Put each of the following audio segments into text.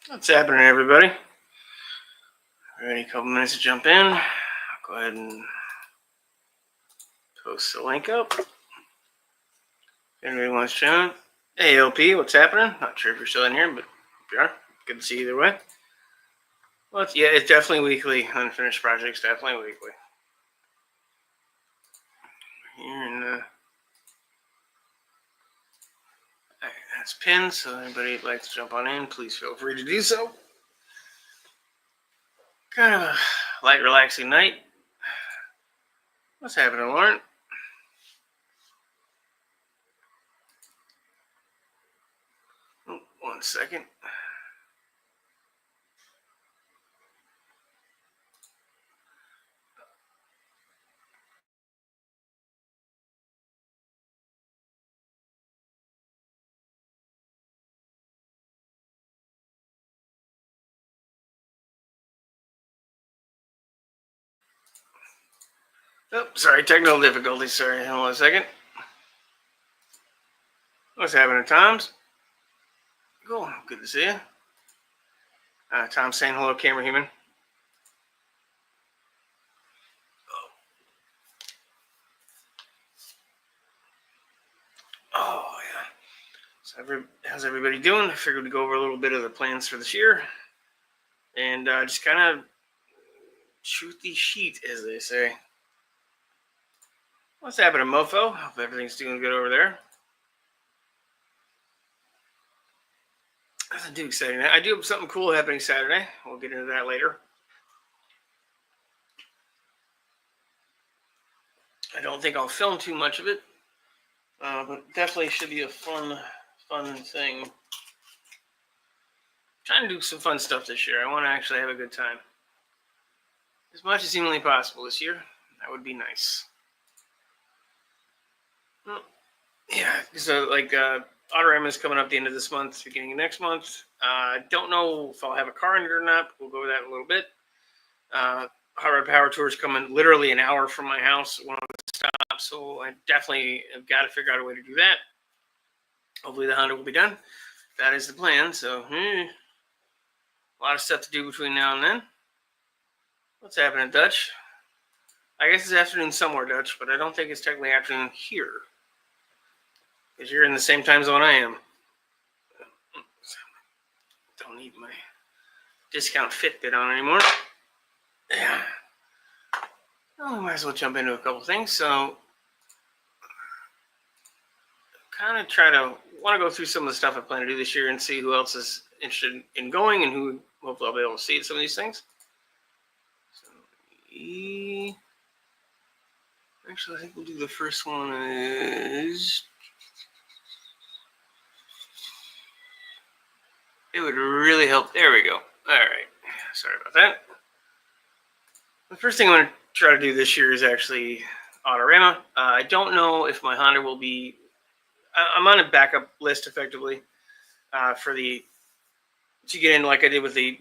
What's happening, everybody? Ready? A couple minutes to jump in. I'll go ahead and post the link up. If anybody wants to join. Hey, LP, what's happening? Not sure if you're still in here, but if you are, good to see you either way. Well, it's definitely weekly. Unfinished projects, definitely weekly. Here in the... Alright, that's pinned, so anybody who'd like to jump on in, please feel free to do so. Kind of a light, relaxing night. What's happening, Lauren? Oh, 1 second. Oh, sorry, technical difficulties. Sorry, hold on a second. What's happening, Toms? Cool, good to see you. Tom saying hello, camera human. Oh, yeah. So how's everybody doing? I figured we'd go over a little bit of the plans for this year. And just kind of shoot the sheet, as they say. What's happening, mofo? Hope everything's doing good over there. Nothing too exciting. I do have something cool happening Saturday. We'll get into that later. I don't think I'll film too much of it. But definitely should be a fun thing. I'm trying to do some fun stuff this year. I want to actually have a good time. As much as humanly possible this year. That would be nice. Well, yeah, so like Autorama is coming up the end of this month, beginning of next month. I don't know if I'll have a car in it or not. We'll go over that in a little bit. Hot Rod Power Tour is coming literally an hour from my house, one of the stops, so I definitely have got to figure out a way to do that. Hopefully the Honda will be done. That is the plan, so a lot of stuff to do between now and then. What's happening, Dutch? I guess it's afternoon somewhere, Dutch, but I don't think it's technically afternoon here. Because you're in the same time zone I am. Don't need my discount Fitbit on anymore. Yeah. Well, we might as well jump into a couple things. So, kind of want to go through some of the stuff I plan to do this year and see who else is interested in going and who hopefully I'll be able to see some of these things. So, actually, I think we'll do the first one is... It would really help. There we go. All right. Sorry about that. The first thing I'm going to try to do this year is actually Autorama. I don't know if my Honda will be... I'm on a backup list, effectively, for to get in like I did with the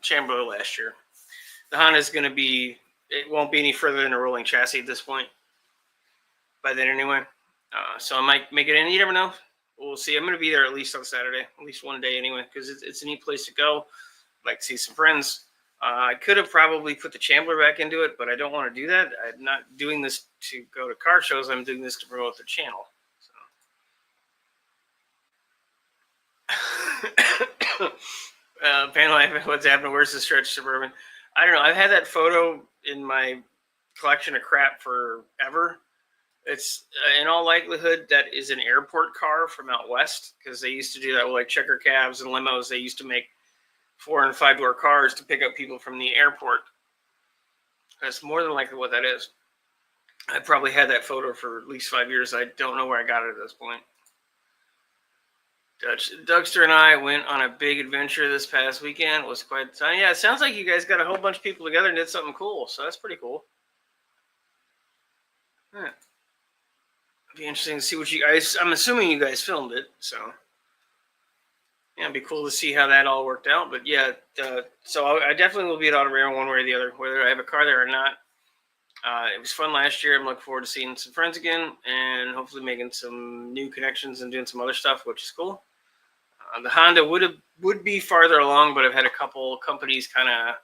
Chamberlain last year. The Honda is going to be... It won't be any further than a rolling chassis at this point. By then, anyway. So I might make it in. You never know. We'll see. I'm going to be there at least on Saturday, at least one day anyway, because it's a neat place to go. I'd like to see some friends. I could have probably put the Chambler back into it, but I don't want to do that. I'm not doing this to go to car shows. I'm doing this to promote the channel. So. Panel Life, what's happening? Where's the stretch Suburban? I don't know. I've had that photo in my collection of crap forever. It's in all likelihood that is an airport car from out west, because they used to do that with like checker cabs and limos. They used to make 4 and 5 door cars to pick up people from the airport. That's more than likely what that is. I probably had that photo for at least 5 years. I don't know where I got it at this point. Dougster and I went on a big adventure this past weekend. It was quite the time. Yeah, it sounds like you guys got a whole bunch of people together and did something cool. So that's pretty cool. Yeah. Be interesting to see what you guys... I'm assuming you guys filmed it, so... Yeah, it'd be cool to see how that all worked out. But yeah, so I definitely will be at Autorama one way or the other, whether I have a car there or not. It was fun last year. I'm looking forward to seeing some friends again and hopefully making some new connections and doing some other stuff, which is cool. The Honda would have would be farther along, but I've had a couple companies kind of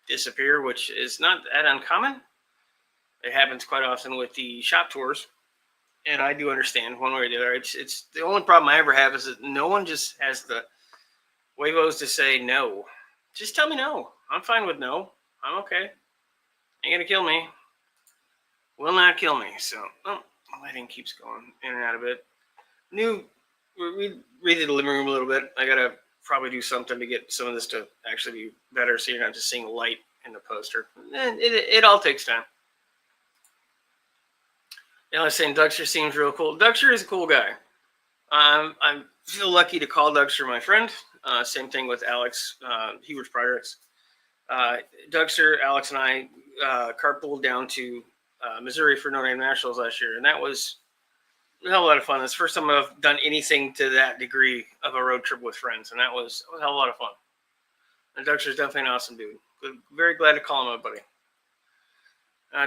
disappear, which is not that uncommon. It happens quite often with the shop tours, and I do understand one way or the other. It's the only problem I ever have is that no one just has the huevos to say no. Just tell me no. I'm fine with no. I'm okay. Ain't gonna kill me. Will not kill me. So, oh, lighting keeps going in and out of it. We redid the living room a little bit. I gotta probably do something to get some of this to actually be better, so you're not just seeing light in the poster. And it all takes time. I was saying Duxter seems real cool. Duxter is a cool guy. I feel lucky to call Duxter my friend. Same thing with Alex, Hubert's Projects. Duxter, Alex, and I carpooled down to Missouri for Notre Dame Nationals last year, and that was a hell of a lot of fun. It's the first time I've done anything to that degree of a road trip with friends, and that was a hell of a lot of fun. And Duxter's definitely an awesome dude. Very glad to call him a buddy.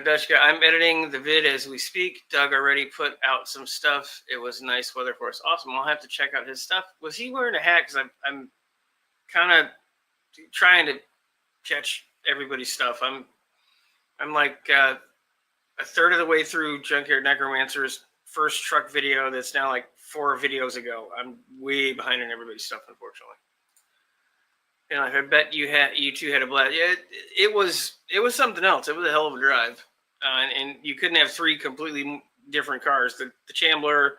Dutch guy, I'm editing the vid as we speak. Doug already put out some stuff. It was nice weather for us. Awesome. I'll have to check out his stuff. Was he wearing a hat? Because I'm kind of trying to catch everybody's stuff. I'm like a third of the way through Junkyard Necromancer's first truck video that's now like 4 videos ago. I'm way behind on everybody's stuff, unfortunately. And I bet you two had a blast. Yeah, it was something else. It was a hell of a drive, and you couldn't have 3 completely different cars. The Chambler,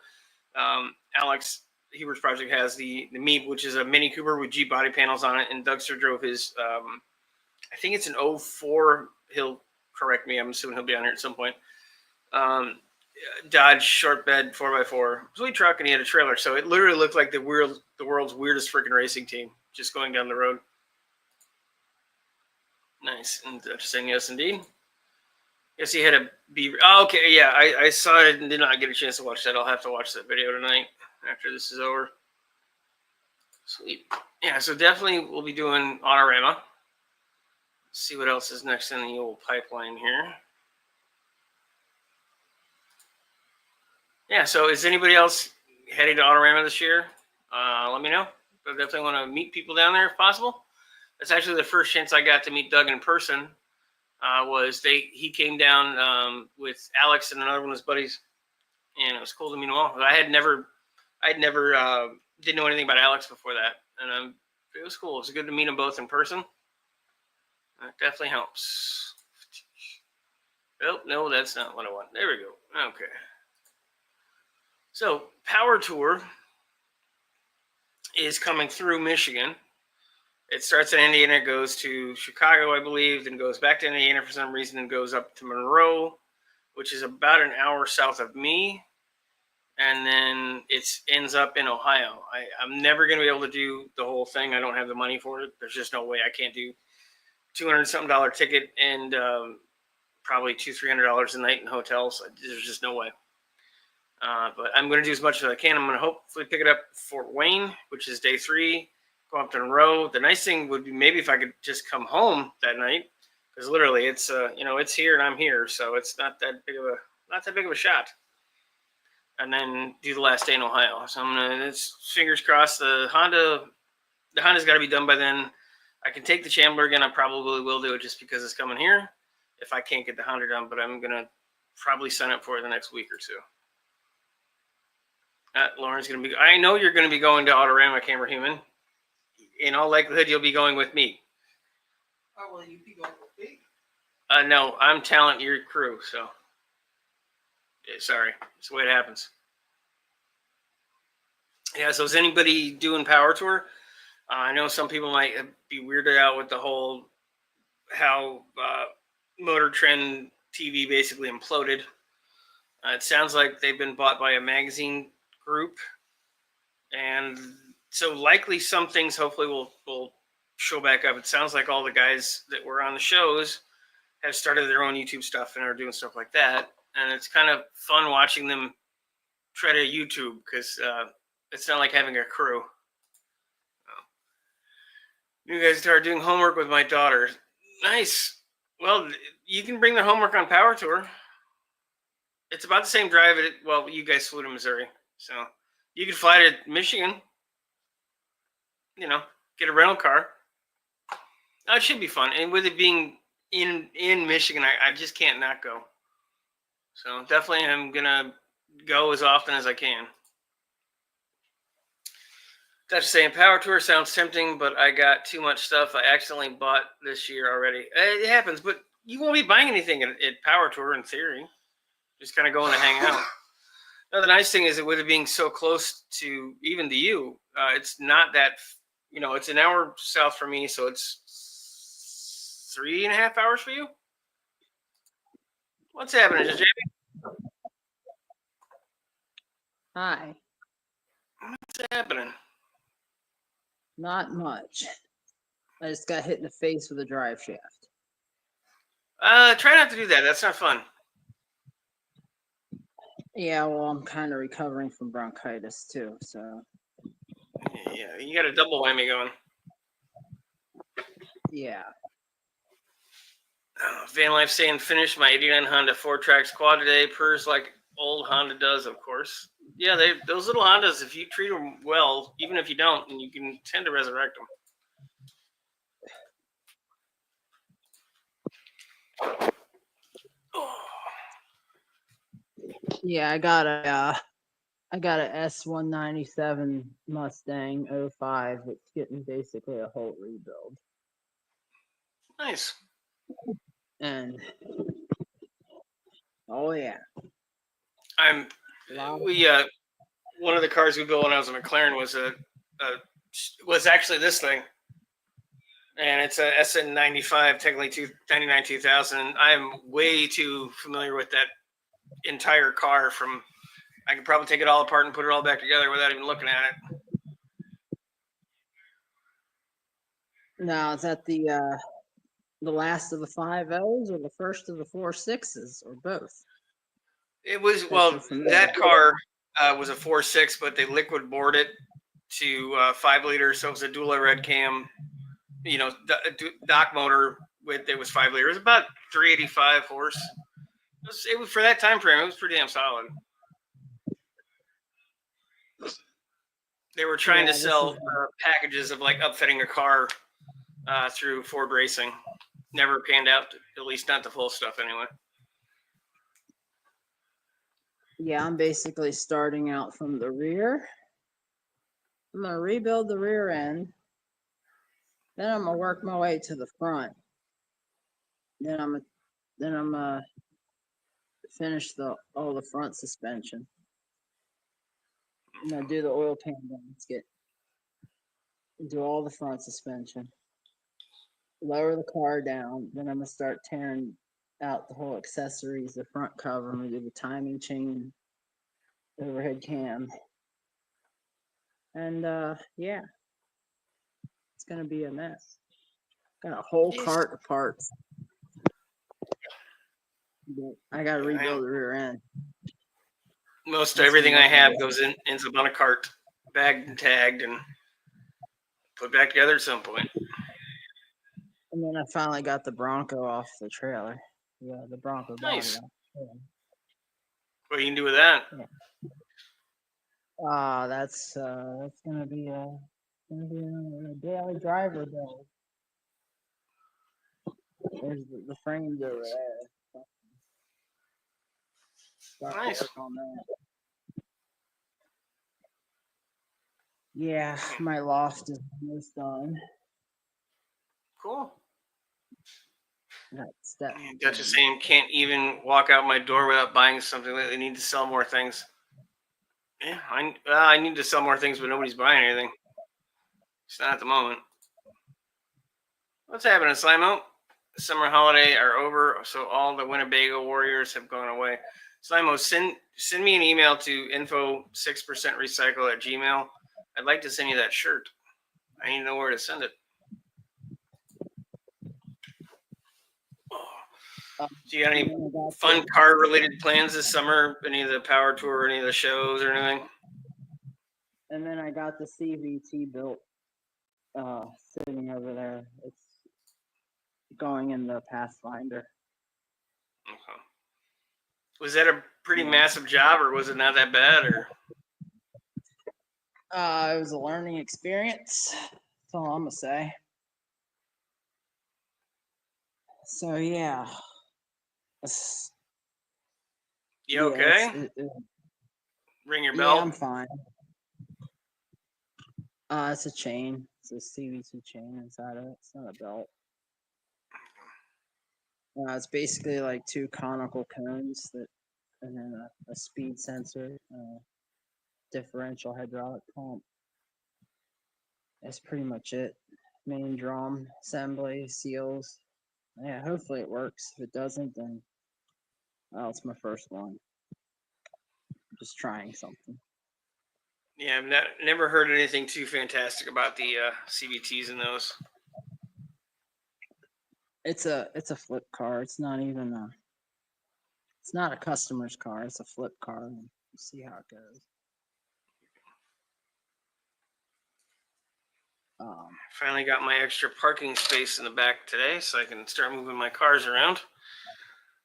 Alex Hubert's project has the Meep, which is a Mini Cooper with Jeep body panels on it, and Duxter drove his. I think it's an 04. He'll correct me. I'm assuming he'll be on here at some point. Dodge short bed 4x4 sweet truck, and he had a trailer, so it literally looked like the world's weirdest freaking racing team just going down the road. Nice. And saying yes indeed. Yes, he had a beaver. Oh, okay, yeah, I saw it and did not get a chance to watch that. I'll have to watch that video tonight after this is over. Sweet. Yeah, so definitely we'll be doing Autorama. Let's see what else is next in the old pipeline here. Yeah, so is anybody else heading to Autorama this year? Let me know. I definitely want to meet people down there if possible. That's actually the first chance I got to meet Doug in person. He came down with Alex and another one of his buddies, and it was cool to meet them all. I'd never didn't know anything about Alex before that, and it was cool. It was good to meet them both in person. That definitely helps. Oh, no, that's not what I want. There we go. Okay. So, Power Tour is coming through Michigan. It starts in Indiana, goes to Chicago, I believe, then goes back to Indiana for some reason, and goes up to Monroe, which is about an hour south of me, and then it ends up in Ohio. I'm never going to be able to do the whole thing. I don't have the money for it. There's just no way. I can't do $200-something ticket and probably $200-300 a night in hotels. There's just no way. But I'm going to do as much as I can. I'm going to hopefully pick it up Fort Wayne, which is day 3. Go up to Monroe. The nice thing would be maybe if I could just come home that night, because literally it's it's here and I'm here, so it's not that big of a shot. And then do the last day in Ohio. So it's fingers crossed. The Honda's got to be done by then. I can take the Chambler again. I probably will do it just because it's coming here. If I can't get the Honda done, but I'm gonna probably sign up for it the next week or two. Lauren's going to be... I know you're going to be going to Autorama, Camera Human. In all likelihood, you'll be going with me. Oh, will you be going with me? No, I'm talent, you're crew, so... Yeah, sorry. That's the way it happens. Yeah, so is anybody doing Power Tour? I know some people might be weirded out with the whole... how Motor Trend TV basically imploded. It sounds like they've been bought by a magazine group, and so likely some things hopefully will show back up. It sounds like all the guys that were on the shows have started their own YouTube stuff and are doing stuff like that, and it's kind of fun watching them try to YouTube, because it's not like having a crew. New guys started doing homework with my daughter. Nice. Well, you can bring their homework on Power Tour. It's about the same drive. Well, you guys flew to Missouri, so you can fly to Michigan. get a rental car. It should be fun. And with it being in Michigan, I just can't not go. So definitely I'm going to go as often as I can. That's saying Power Tour sounds tempting, but I got too much stuff I accidentally bought this year already. It happens, but you won't be buying anything at Power Tour in theory. Just kind of going to hang out. Now, the nice thing is that with it being so close to even to you, it's not that, it's an hour south for me, so it's 3.5 hours for you. What's happening, Jamie? Hi. What's happening? Not much. I just got hit in the face with a drive shaft. Try not to do that. That's not fun. Yeah, well, I'm kind of recovering from bronchitis too, so. Yeah, you got a double whammy going. Yeah. Van Life saying finished my 89 Honda 4-Trax quad today. Purrs like old Honda does, of course. Yeah, those little Hondas, if you treat them well, even if you don't, and you can tend to resurrect them. Yeah, I got a S197 Mustang 05. It's getting basically a whole rebuild. Nice. And oh yeah. One of the cars we built when I was a McLaren was actually this thing. And it's a SN95, technically 99 2000. I'm way too familiar with that entire car I could probably take it all apart and put it all back together without even looking at it. Now, is that the last of the 5.0s or the first of the 4.6s or both? It was, that car was a 4.6, but they liquid bored it to 5 liters. So it was a dual red cam, dock motor it was 5 liters, about 385 horse. It was for that time frame. It was pretty damn solid. They were trying to sell packages of like upfitting a car through Ford Racing. Never panned out, at least not the full stuff anyway. Yeah, I'm basically starting out from the rear. I'm going to rebuild the rear end. Then I'm going to work my way to the front. Then I'm going to finish all the front suspension. I'm going to do the oil pan gasket. Do all the front suspension. Lower the car down. Then I'm going to start tearing out the whole accessories, the front cover. I'm going to do the timing chain, overhead cam. And yeah, it's going to be a mess. Got a whole cart of parts. I got to rebuild the rear end. Most everything I have ends up on a cart, bagged and tagged, and put back together at some point. And then I finally got the Bronco off the trailer. Yeah, the Bronco. Nice. Body. Yeah. What you can do with that? Yeah. That's gonna be a daily driver build. There's the frames over there. Nice. On that. Yeah, my loft is almost done. Cool. That's just saying, can't even walk out my door without buying something. They need to sell more things. Yeah, I need to sell more things, but nobody's buying anything. It's not at the moment. What's happening, Slimo? The summer holiday are over, so all the Winnebago Warriors have gone away. Slimo, send me an email to info6%recycle@gmail.com. I'd like to send you that shirt. I need to know where to send it. Do you got any fun car-related plans this summer? Any of the Power Tour, any of the shows or anything? And then I got the CVT built, sitting over there. It's going in the Pathfinder. Okay. Was that a pretty massive job, or was it not that bad? Or it was a learning experience. That's all I'm gonna say. So yeah. It's- You yeah, it's, okay? it, it- Ring your yeah, bell. I'm fine. It's a chain. It's a CVT chain inside of it. It's not a belt. It's basically like two conical cones that, and then a speed sensor, differential hydraulic pump. That's pretty much it. Main drum, assembly, seals. Yeah, hopefully it works. If it doesn't, then well, it's my first one. Just trying something. Yeah, I've never heard anything too fantastic about the CVTs in those. It's a flip car. It's not even a. It's not a customer's car. It's a flip car. And we'll see how it goes. Finally got my extra parking space in the back today, so I can start moving my cars around,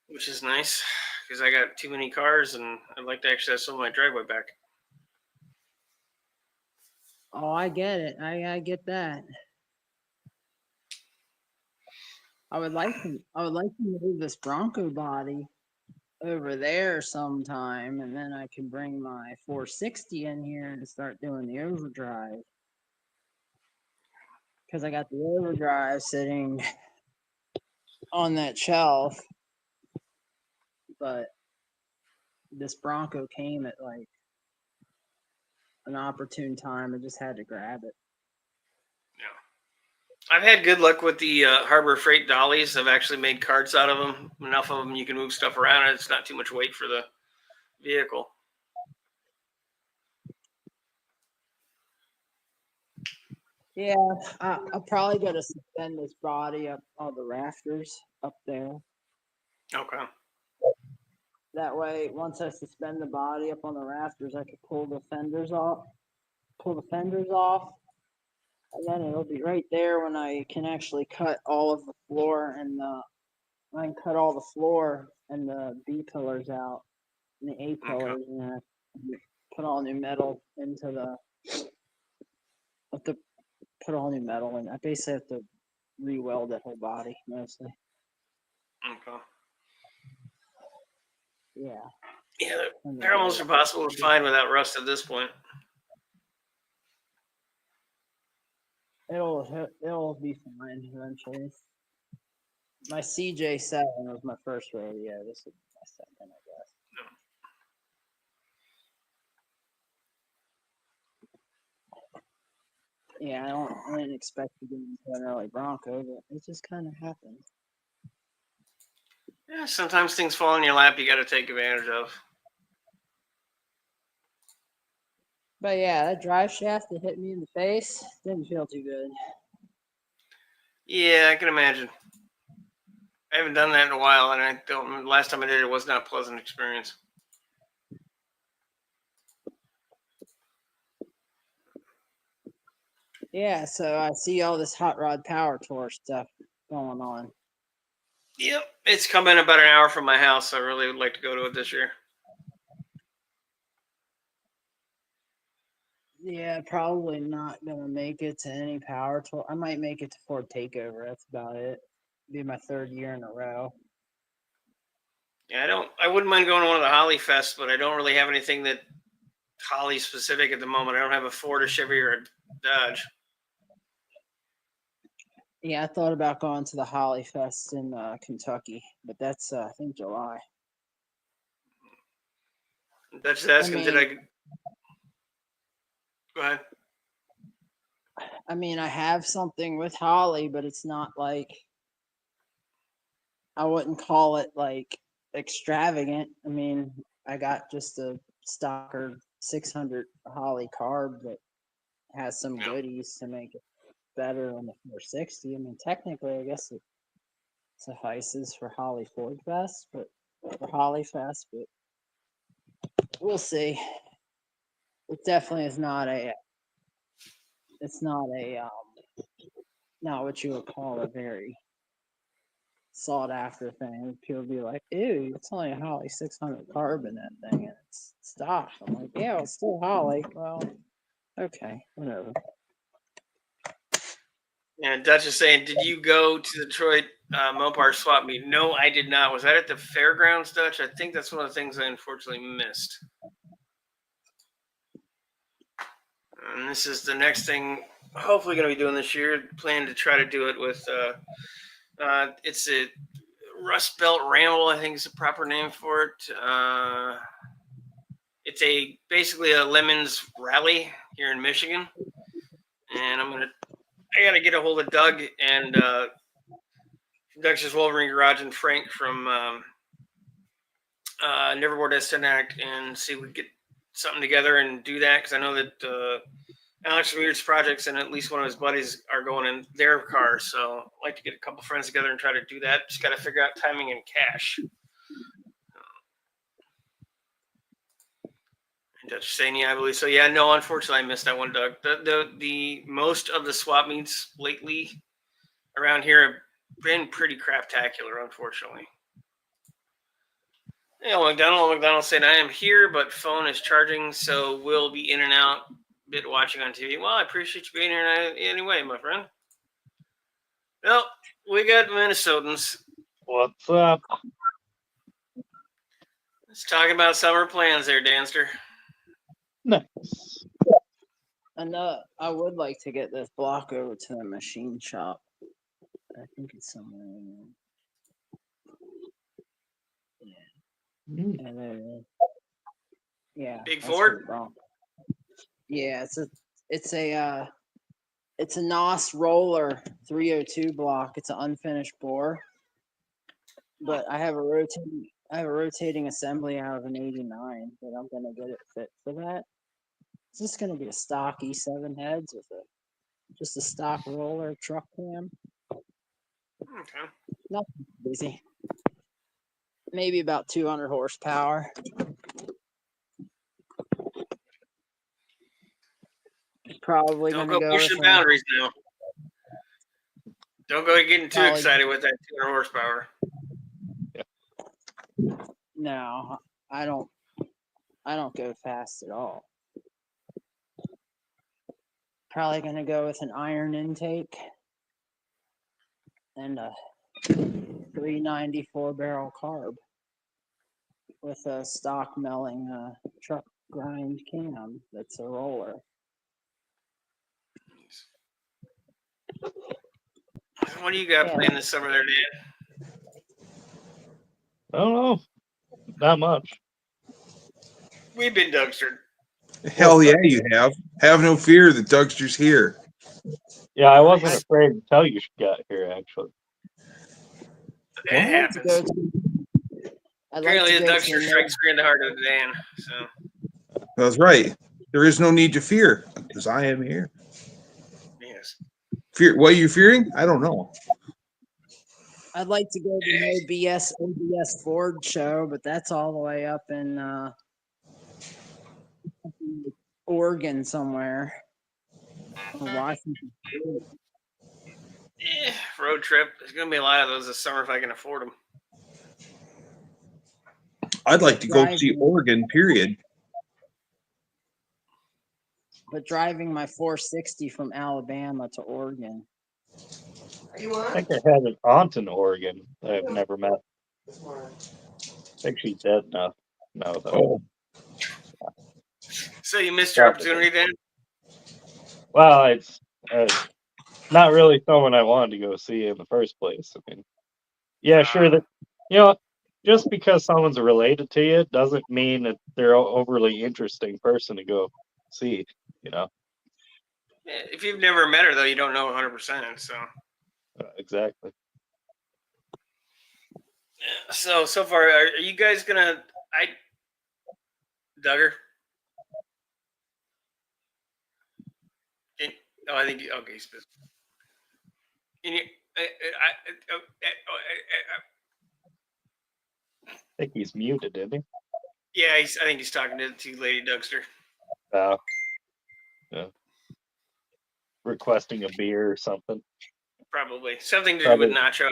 which is nice because I got too many cars and I'd like to actually have some of my driveway back. Oh, I get it. I get that. I would like to move this Bronco body over there sometime, and then I can bring my 460 in here and start doing the overdrive. Because I got the overdrive sitting on that shelf, but this Bronco came at like an opportune time. I just had to grab it. Yeah, I've had good luck with the Harbor Freight dollies. I've actually made carts out of them. Enough of them you can move stuff around, and it's not too much weight for the vehicle. Yeah, I'll probably gotta suspend this body up on the rafters up there. Okay. That way, once I suspend the body up on the rafters, I could pull the fenders off, and then it'll be right there when I can actually cut all of the floor and I can cut all the floor and the B pillars out and the A pillars, and then I put all new metal into the. Have to put all new metal in. I basically have to re-weld that whole body mostly. Okay. Yeah. Yeah, they're almost impossible to find without rust at this point. It'll be fine eventually. My CJ7 was my first rodeo. This is my second, I guess. Yeah, I didn't expect to get into an early Bronco, but it just kind of happened. Yeah, sometimes things fall in your lap you got to take advantage of. But yeah, that drive shaft that hit me in the face didn't feel too good. Yeah, I can imagine. I haven't done that in a while, and I don't. Last time I did it was not a pleasant experience. Yeah, so I see all this hot rod power tour stuff going on. Yep, it's coming about an hour from my house. So I really would like to go to it this year. Yeah, probably not gonna make it to any power tour. I might make it to Ford Takeover. That's about it. Be my third year in a row. Yeah, I wouldn't mind going to one of the Holly Fests, but I don't really have anything that Holly specific at the moment. I don't have a Ford, a Chevy, or a Dodge. Yeah, I thought about going to the Holly Fest in Kentucky, but that's I think July. That's asking. mean- Did I? Go ahead. I mean, I have something with Holly, but it's not like I wouldn't call it like extravagant. I mean, I got just a stocker 600 Holly carb that has some Yeah. goodies to make it better on the 460. I mean, technically, I guess it suffices for Holly Ford Fest, but we'll see. It definitely is not a. It's not a not what you would call a very sought after thing. People be like, ew, it's only a Holly 600 carb in that thing, and it's stock. I'm like, yeah, it's still Holly. Well, okay, whatever. And Dutch is saying, did you go to the Detroit Mopar swap meet? No, I did not. Was that at the fairgrounds, Dutch? I think that's one of the things I unfortunately missed. And this is the next thing, hopefully going to be doing this year. Plan to try to do it with, it's a Rust Belt Ramble, I think is the proper name for it. It's basically a Lemons rally here in Michigan. And I got to get a hold of Doug and Dexter's Wolverine Garage and Frank from Nevermore Destinac and see if we can get something together and do that, because I know that Alex Weird's projects and at least one of his buddies are going in their car, so I'd like to get a couple friends together and try to do that. Just got to figure out timing and cash. And Dutch saying, yeah, I believe so. Yeah, no, unfortunately, I missed that one, Doug. The most of the swap meets lately around here have been pretty craptacular, unfortunately. Yeah, McDonald said, I am here, but phone is charging, so we'll be in and out, bit watching on TV. Well, I appreciate you being here anyway, my friend. Well, we got Minnesotans. What's up? Let's talk about summer plans there, Danster. Nice. And I would like to get this block over to the machine shop. I think it's somewhere in there. Mm. And then, yeah. Big that's Ford? pretty wrong. Yeah, it's a NOS roller 302 block. It's an unfinished bore, but I have a rotating assembly out of an 89, but I'm gonna get it fit for that. It's just gonna be a stock E7 heads with just a stock roller truck cam. Okay. Nothing crazy. Maybe about 200 horsepower. Probably Don't gonna go go pushing with a- boundaries now. Don't go getting too Probably- excited with that 200 horsepower. No, I don't go fast at all. Probably gonna go with an iron intake and a 394 barrel carb with a stock milling truck grind cam that's a roller. What do you got Yeah. planned this summer there, Dan? I don't know. Not much. We've been Dougstered. Hell yeah, you have. Have no fear, the Dougster's here. Yeah, I wasn't afraid until you got here, actually. It I'd like to happens. go to- I'd like Apparently, to the go to Dougster the strikes fear in the heart of the Dan. So, That's right. There is no need to fear, because I am here. yes. Fear? What are you fearing? I don't know. I'd like to go to the OBS Ford show, but that's all the way up in Oregon somewhere. Or Washington. Road trip. There's going to be a lot of those this summer if I can afford them. I'd like to go Driving. see Oregon, period. But driving my 460 from Alabama to Oregon. Are you I on? think I had an aunt in Oregon that I've never met. This morning. I think she's dead now. No, Oh, though. So, you missed your opportunity then? Well, it's not really someone I wanted to go see in the first place. I mean, yeah, sure that just because someone's related to you doesn't mean that they're an overly interesting person to go see. If you've never met her, though, you don't know 100%. So, Exactly. so far, are you guys going to... Duggar? I think... Okay, he's busy. I think he's muted, isn't he? Yeah, I think he's talking to Lady Dougster. Yeah. Requesting a beer or something. Probably something to do with nachos.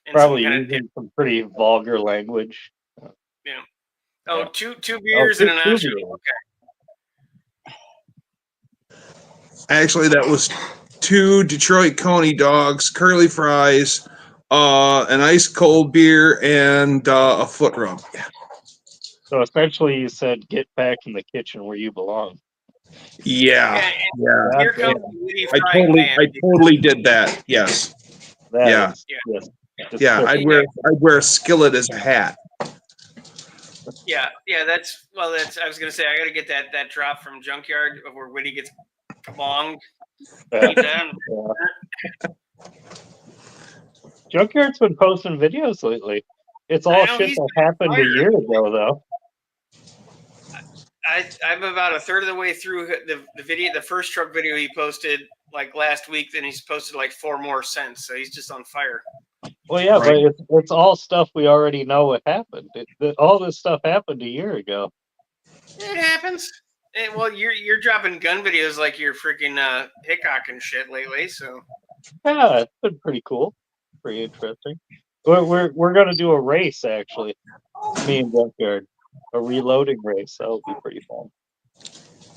And Probably some kind using some pretty vulgar language. yeah. Two beers and a two nacho. beers. Okay. actually, that was 2 Detroit Coney dogs, curly fries, an ice cold beer, and a foot rub. So essentially, you said, "Get back in the kitchen where you belong." Yeah, Yeah, yeah. God here comes damn, the witty I frying pan. totally did that. Yes. that Yeah. is Yeah. just Yeah, despicable. I'd wear a skillet as a hat. Yeah, that's I was gonna say I gotta get that drop from Junkyard of where Witty gets kabonged. Yeah. Keep that. Yeah. Junkyard's been posting videos lately. It's I all know shit he's that happened a fired. year ago, though. I'm about a third of the way through the video, the first truck video he posted like last week. Then he's posted like 4 more since, so he's just on fire. Well, yeah, Right. but it's all stuff we already know what happened. All this stuff happened a year ago. It happens. Well, you're dropping gun videos like you're freaking Hickok and shit lately. So Yeah, it's been pretty cool, pretty interesting. We're gonna do a race actually, me and Junkyard, a reloading race. That'll be pretty fun.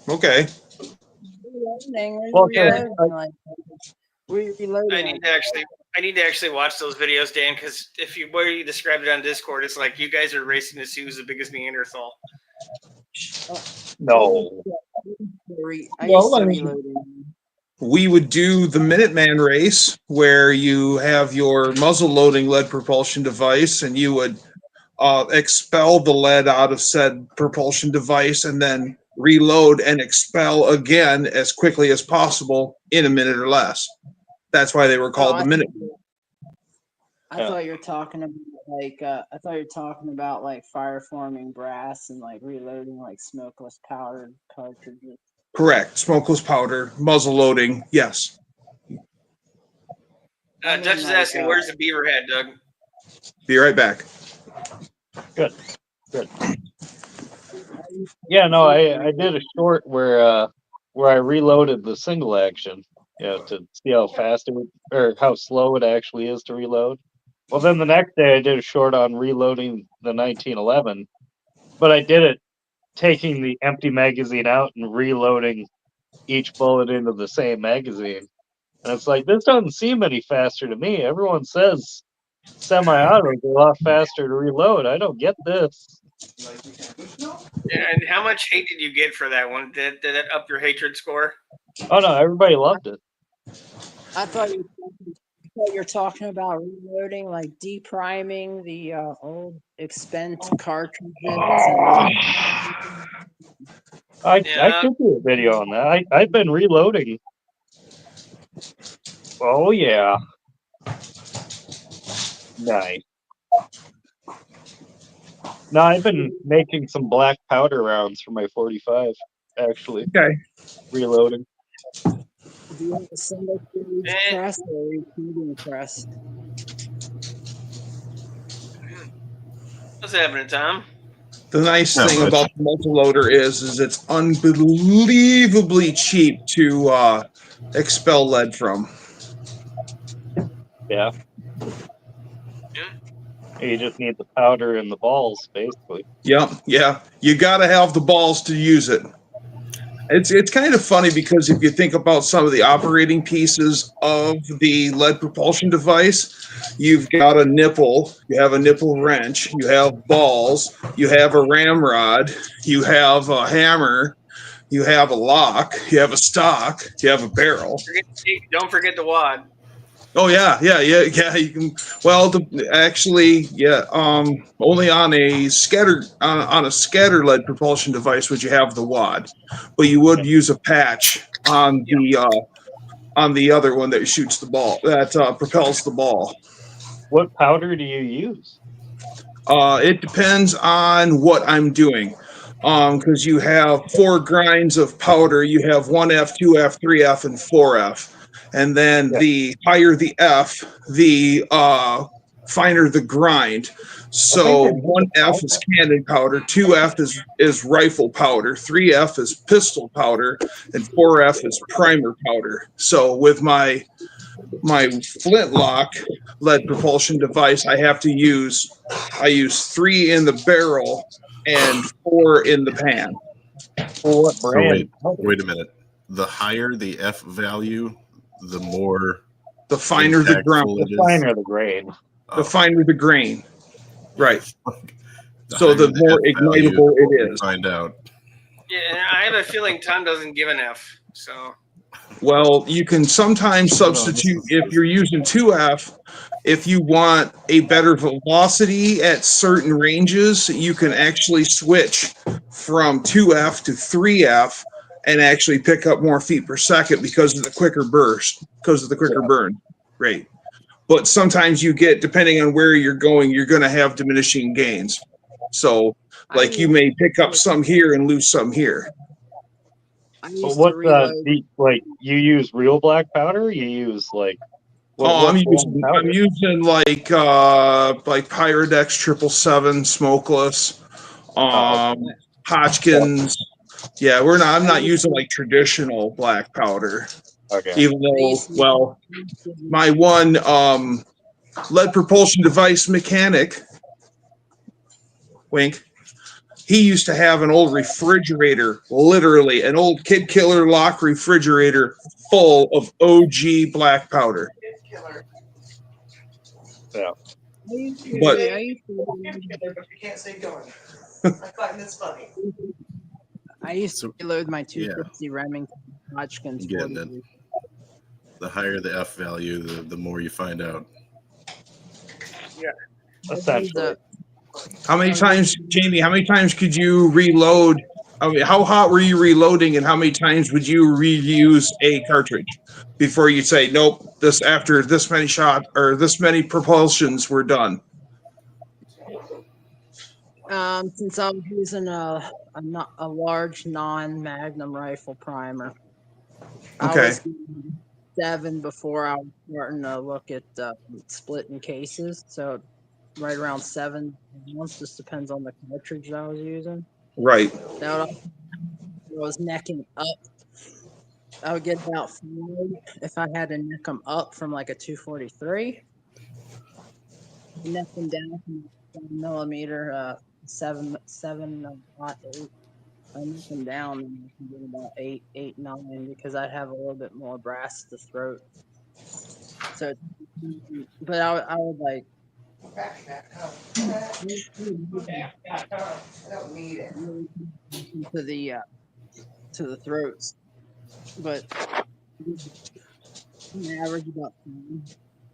Okay. Reloading, Well, we're reloading. I need to actually watch those videos, Dan, because where you described it on Discord, it's like you guys are racing to see who's the biggest Neanderthal. no, I Well, used to I mean- reloading. We would do the Minuteman race where you have your muzzle loading lead propulsion device and you would expel the lead out of said propulsion device and then reload and expel again as quickly as possible in a minute or less. That's why they were called the Minutemen. I thought you were talking about like fire forming brass and like reloading like smokeless powdered cartridges. Correct. Smokeless powder, muzzle loading. Yes. I mean, Dutch is like, asking, where's the beaver head, Doug? Be right back. good. Yeah, no, I did a short where I reloaded the single action, to see how fast it would, or how slow it actually is to reload. Well, then the next day I did a short on reloading the 1911, but I did it taking the empty magazine out and reloading each bullet into the same magazine. And it's like, this doesn't seem any faster to me. Everyone says semi-auto is a lot faster to reload. I don't get this. And how much hate did you get for that one? Did that up your hatred score? Oh no, everybody loved it. I thought you were talking about reloading, like depriming the old expend cartridges. I Yeah. could do a video on that. I've been reloading. Oh yeah. Nice. No, I've been making some black powder rounds for my 45, actually. Okay. Reloading. Do you have a single stage press or a repeating press? What's happening, Tom? The nice thing about the muzzleloader is it's unbelievably cheap to expel lead from. Yeah. You just need the powder and the balls, basically. Yep, yeah. You got to have the balls to use it. It's kind of funny because if you think about some of the operating pieces of the lead propulsion device, you've got a nipple, you have a nipple wrench, you have balls, you have a ramrod, you have a hammer, you have a lock, you have a stock, you have a barrel. Don't forget the wad. Oh yeah. You can. Well, only on a scatter lead propulsion device would you have the wad, but you would use a patch on the other one that shoots the ball, that propels the ball. What powder do you use? It depends on what I'm doing. Because you have 4 grinds of powder, you have 1F, 2F, 3F, and 4F. And then the higher the F, the finer the grind. So 1F is cannon powder, 2F is rifle powder, 3F is pistol powder, and 4F is primer powder. So with my flintlock lead propulsion device, I use 3 in the barrel and 4 in the pan. Well, what So brand? wait a minute. The higher the F value, the more The finer the ground, impactful it The is. finer the grain. Oh, the finer the grain. Right. the So the higher more F value, ignitable the more it you is. find out. Yeah, and I have a feeling Tom doesn't give an F. So Well, you can sometimes No, this substitute is- if you're using 2F. If you want a better velocity at certain ranges, you can actually switch from 2F to 3F and actually pick up more feet per second because of the quicker burst, because of the quicker burn rate. But sometimes you get, depending on where you're going, you're going to have diminishing gains. So, like you may pick up some here and lose some here. I But used to what reload. like you use real black powder? You use like what? Oh, I'm what form of using like Pyrodex 777 smokeless, Oh, Hodgkins. Yeah, I'm not using like traditional black powder. okay. Even I though, used to- well, my one lead propulsion device mechanic, wink, he used to have an old refrigerator, literally an old Kid Killer lock refrigerator full of OG black powder. Yeah. I used to- But- I used to- But you can't say going. I find this funny. I used to reload my yeah. 250 Remington Hodgkins. Again, 40. then the higher the F value, the more you find out. Essentially. How many times, Jamie, how many times could you reload? I mean, how hot were you reloading and how many times would you reuse a cartridge before you say, nope, this after this many shot or this many propulsions were done? Since I was using a large non-magnum rifle primer, I Okay. was using 7 before I was starting to look at splitting cases. So right around 7 ounce, just depends on the cartridge I was using. Right. That would, I was necking up. I would get about 5 if I had to neck them up from like a 243. Neck them down from 7mm, 7.8. I neck them down and I can get about 8, 9 because I'd have a little bit more brass at the throat. So, but I would like Back up. I don't need it. to the throats, but on average about 10.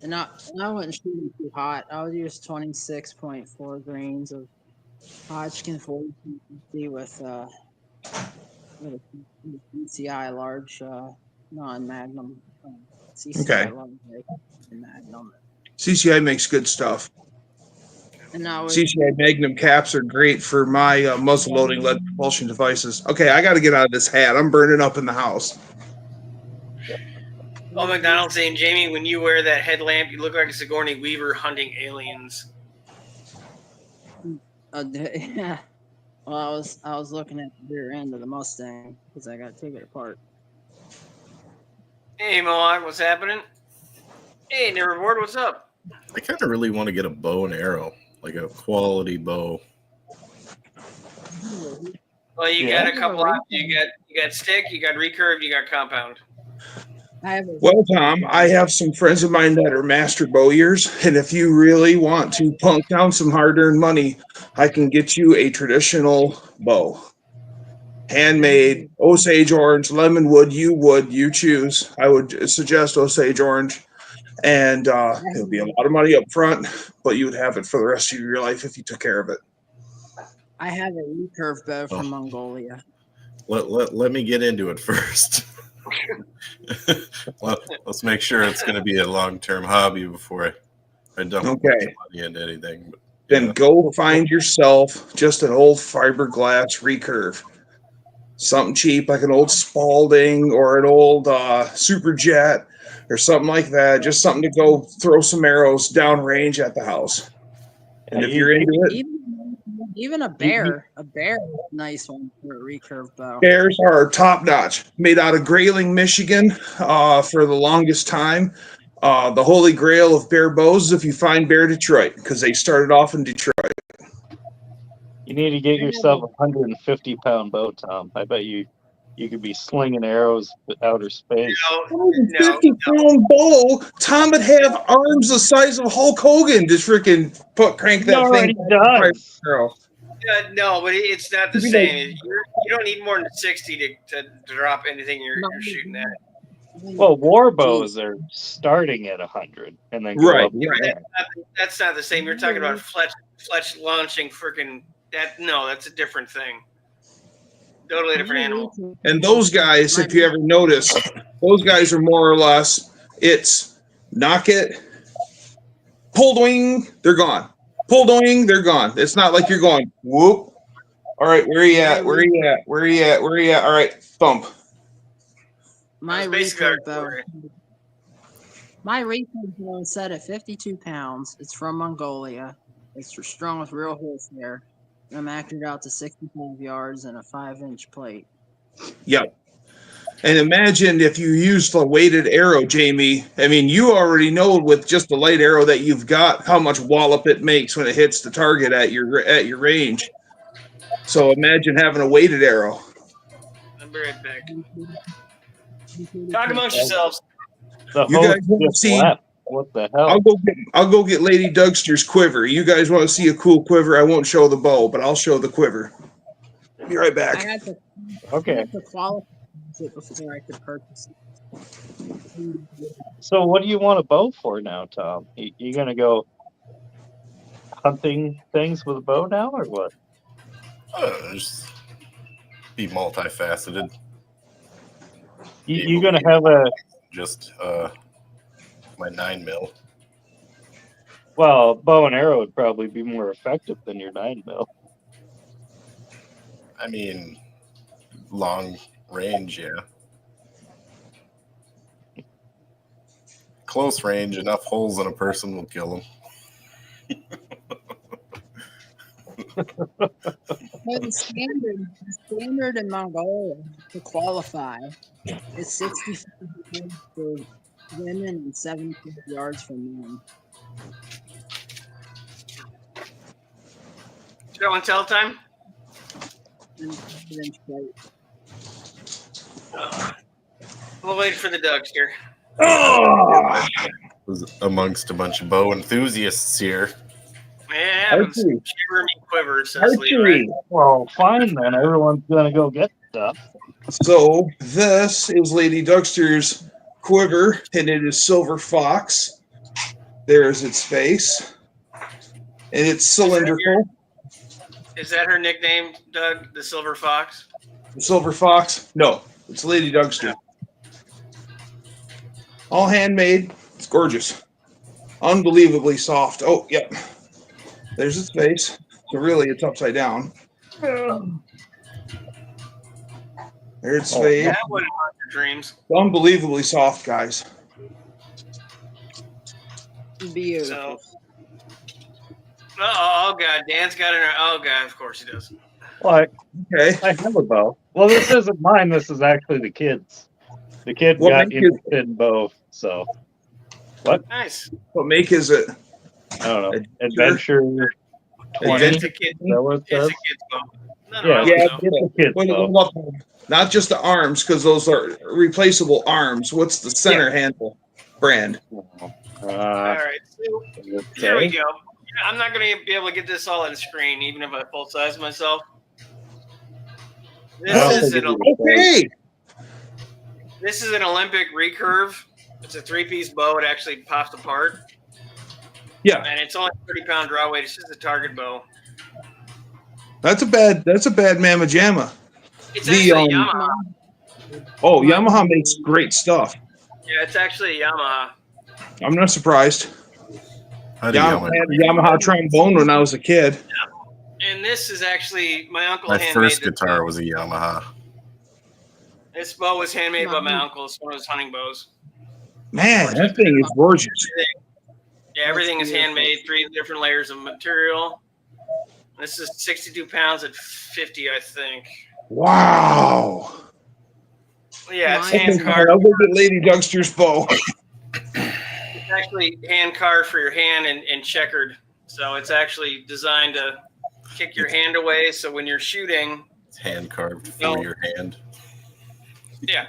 And I wouldn't shoot them too hot. I would use 26.4 grains of Hodgkin 40 with a CCI large non-magnum CCI Okay. large magnum. CCI makes good stuff. And I would CCI Magnum caps are great for my muzzle loading lead propulsion devices. Okay, I got to get out of this hat. I'm burning up in the house. Oh, McDonald's saying, Jamie, when you wear that headlamp, you look like a Sigourney Weaver hunting aliens. yeah. Well, I was looking at the rear end of the Mustang because I got to take it apart. Hey, Mohawk, what's happening? Hey, Neverboard, what's up? I kind of really want to get a bow and arrow, like a quality bow. Well, you Yeah. got a couple options. You got stick, you got recurve, you got compound. I have a Well, Tom, I have some friends of mine that are master bowyers, and if you really want to punk down some hard-earned money, I can get you a traditional bow. Handmade, Osage orange, lemon wood, you choose. I would suggest Osage orange, and it would be a lot of money up front, but you would have it for the rest of your life if you took care of it. I have a recurve bow from Oh. Mongolia. Let me get into it first. Let's make sure it's going to be a long-term hobby before I dump Okay. money into anything. But, Then yeah. go find yourself just an old fiberglass recurve. Something cheap like an old Spalding or an old Superjet or something like that. Just something to go throw some arrows downrange at the house. And Yeah, if you're into it, Even a bear is a nice one for a recurve bow. bears are top notch. Made out of Grayling, Michigan for the longest time. The holy grail of bear bows is if you find Bear Detroit because they started off in Detroit. You need to get yourself a 150-pound bow, Tom. I bet you you could be slinging arrows to outer space. No, 50-pound bow. Tom would have arms the size of Hulk Hogan to freaking crank He that already thing. does. no, but it's not the same. You don't need more than 60 to drop anything you're shooting at. Well, war bows are starting at 100 and then go Right, up. right. That's not the same. You're talking about Fletch launching freaking that. No, that's a different thing. Totally different animal. And those guys, if you ever notice, those guys are more or less, it's knock it, pull doing, they're gone. Pull doing, they're gone. It's not like you're going, whoop. All right, where are you at? Where are you at? Where are you at? Where are you at? All right, thump. My That's basically recurve our bow. story. My recurve bow is set at 52 pounds. It's from Mongolia. It's strung with real horsehair. I'm accurate out to 65 yards and a 5-inch plate. Yep. And imagine if you used a weighted arrow, Jamie. I mean, you already know with just the light arrow that you've got how much wallop it makes when it hits the target at your range. So imagine having a weighted arrow. I'll be right back. Talk amongst yourselves. The You host guys want to just see? left. What the hell? I'll go get Lady Dougster's quiver. You guys want to see a cool quiver? I won't show the bow, but I'll show the quiver. Be right I back. had to, Okay. I had to qualify it before I could purchase it. So what do you want a bow for now, Tom? You gonna go hunting things with a bow now, or what? Just be multifaceted. You gonna have a Just my 9mm. well, bow and arrow would probably be more effective than your 9mm. I mean, long range, yeah. Close range, enough holes in a person will kill them. Well, the standard in Mongolia to qualify is 65 yards for women and 75 yards for men. Show and tell time. And 5-inch plate. We'll wait for the Dougster. Oh, Was amongst a bunch of bow enthusiasts here. Yeah, happens. Archery. Shiver me quivers, says Lee, right? archery. Well, fine then. Everyone's gonna go get stuff. So this is Lady Dougster's quiver, and it is Silver Fox. There's its face, and it's cylindrical. Is that her nickname, Doug? The Silver Fox? Silver Fox? No, it's Lady Dougster. All handmade. It's gorgeous. Unbelievably soft. Oh, yep. There's its face. So really, it's upside down. There's its Oh, face. That would haunt your dreams. Unbelievably soft, guys. Beautiful. Oh God, Dan's got it. Oh God, of course he does. Well, Okay. I have a bow. Well, this isn't mine. This is actually the kid's. The kid What got make is- interested in bow, so Nice. What make is it? I don't know. Adventure 20. It's a kid. Is that what it It's says? a kid's bow. No, Yeah, I yeah, don't know. It's a kid's What bow. about not just the arms, because those are replaceable arms. What's the center handle brand? All right, so here we go. Yeah, I'm not going to be able to get this all on screen, even if I full size myself. This is Okay. this is an Olympic recurve. It's a 3-piece bow. It actually pops apart, Yeah, and it's only 30-pound draw weight. It's just a target bow. that's a bad mamma jamma. It's The, actually a Yamaha. Oh, Yamaha makes great stuff. Yeah, it's actually a Yamaha. I'm not surprised. How do you Yamaha had a Yamaha trombone when I was a kid. And this is actually my uncle My handmade first this. guitar was a Yamaha. This bow was handmade by my uncle. It's one of his hunting bows. Man, that thing is gorgeous. Yeah, everything That's is handmade. 3 different layers of material. This is 62 pounds at 50, I think. Wow. Yeah, it's Mine hand is- carved. I'll go get Lady Dougster's bow. It's actually hand carved for your hand and checkered. So it's actually designed to kick your hand away. So when you're shooting, It's hand carved for No. your hand. Yeah.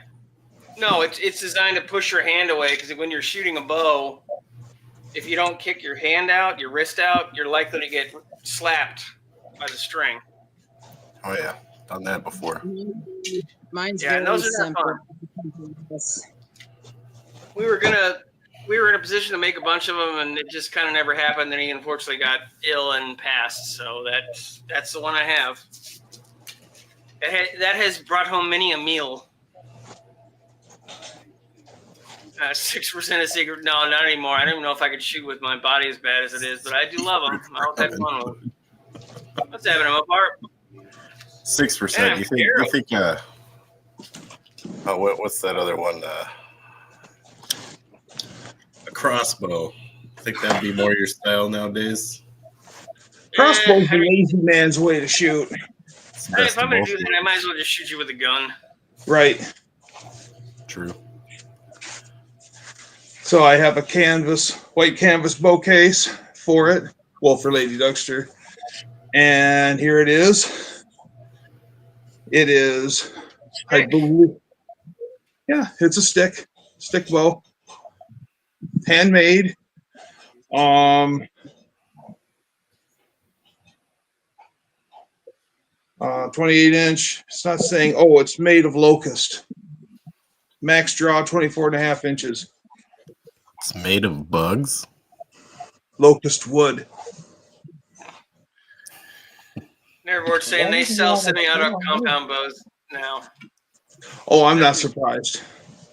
No, it's designed to push your hand away because when you're shooting a bow, if you don't kick your hand out, your wrist out, you're likely to get slapped by the string. Oh yeah, done that before. Mine's Yeah, and very those are not fun. simple. Yes. We were in a position to make a bunch of them, and it just kind of never happened. Then he unfortunately got ill and passed. So that's the one I have. That has brought home many a meal. 6% of secret. No, not anymore. I don't even know if I could shoot with my body as bad as it is, but I do love them. I always had fun with them. What's happening, Mopar? 6%. You think? Oh, what's that other one? A crossbow. I think that'd be more your style nowadays. Crossbow's the lazy man's way to shoot. It's the best If I'm of going both to do that, I might as well just shoot you with a gun. Right. True. So I have a white canvas bow case for it. Well, for Lady Duckster. And here it is. It is, I believe, yeah, it's a stick bow. Handmade. 28-inch. It's not saying, oh, it's made of locust. Max draw 24.5 inches. It's made of bugs. Locust wood. Nerveboard saying they sell semi-auto compound bows now. Oh, I'm not surprised.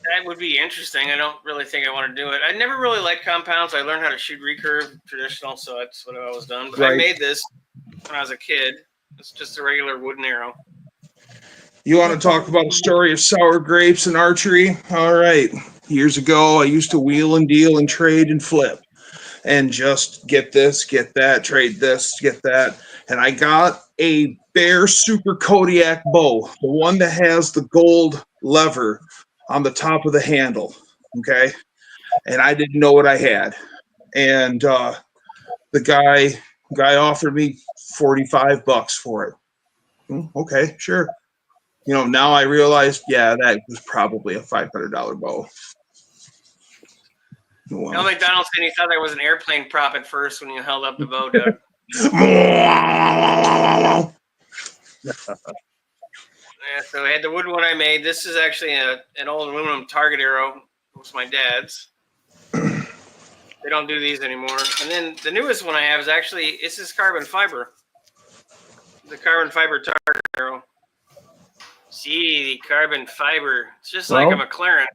That would be interesting. I don't really think I want to do it. I never really liked compounds. I learned how to shoot recurve traditional, so that's what I've always done. But I made this when I was a kid. It's just a regular wooden arrow. You want to talk about a story of sour grapes and archery? All right. Years ago, I used to wheel and deal and trade and flip and just get this, get that, trade this, get that. And I got a Bear Super Kodiak bow, the one that has the gold lever on the top of the handle. Okay. And I didn't know what I had. And the guy offered me $45 for it. Okay, sure. You know, now I realized, yeah, that was probably a $500 bow. Well. Bill McDonald said he thought there was an airplane prop at first when you held up the bow, Doug. Yeah, so I had the wooden one I made. This is actually an old aluminum target arrow. It was my dad's. They don't do these anymore. And then the newest one I have is actually, this is carbon fiber. The carbon fiber target arrow. See, the carbon fiber. It's just like a McLaren.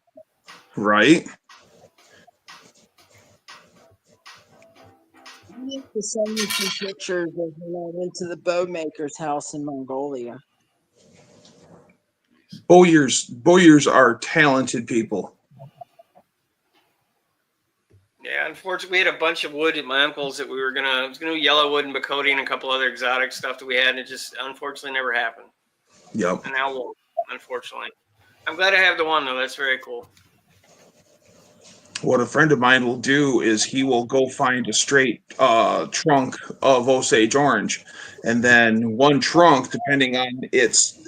Right. I need to send you some pictures of when I went to the bow maker's house in Mongolia. Bowyers are talented people. Yeah, unfortunately, we had a bunch of wood at my uncle's that it was gonna be yellow wood and Bacote and a couple other exotic stuff that we had, and it just unfortunately never happened. Yep. And now won't, unfortunately. I'm glad I have the one though. That's very cool. What a friend of mine will do is he will go find a straight trunk of Osage orange, and then one trunk, depending on its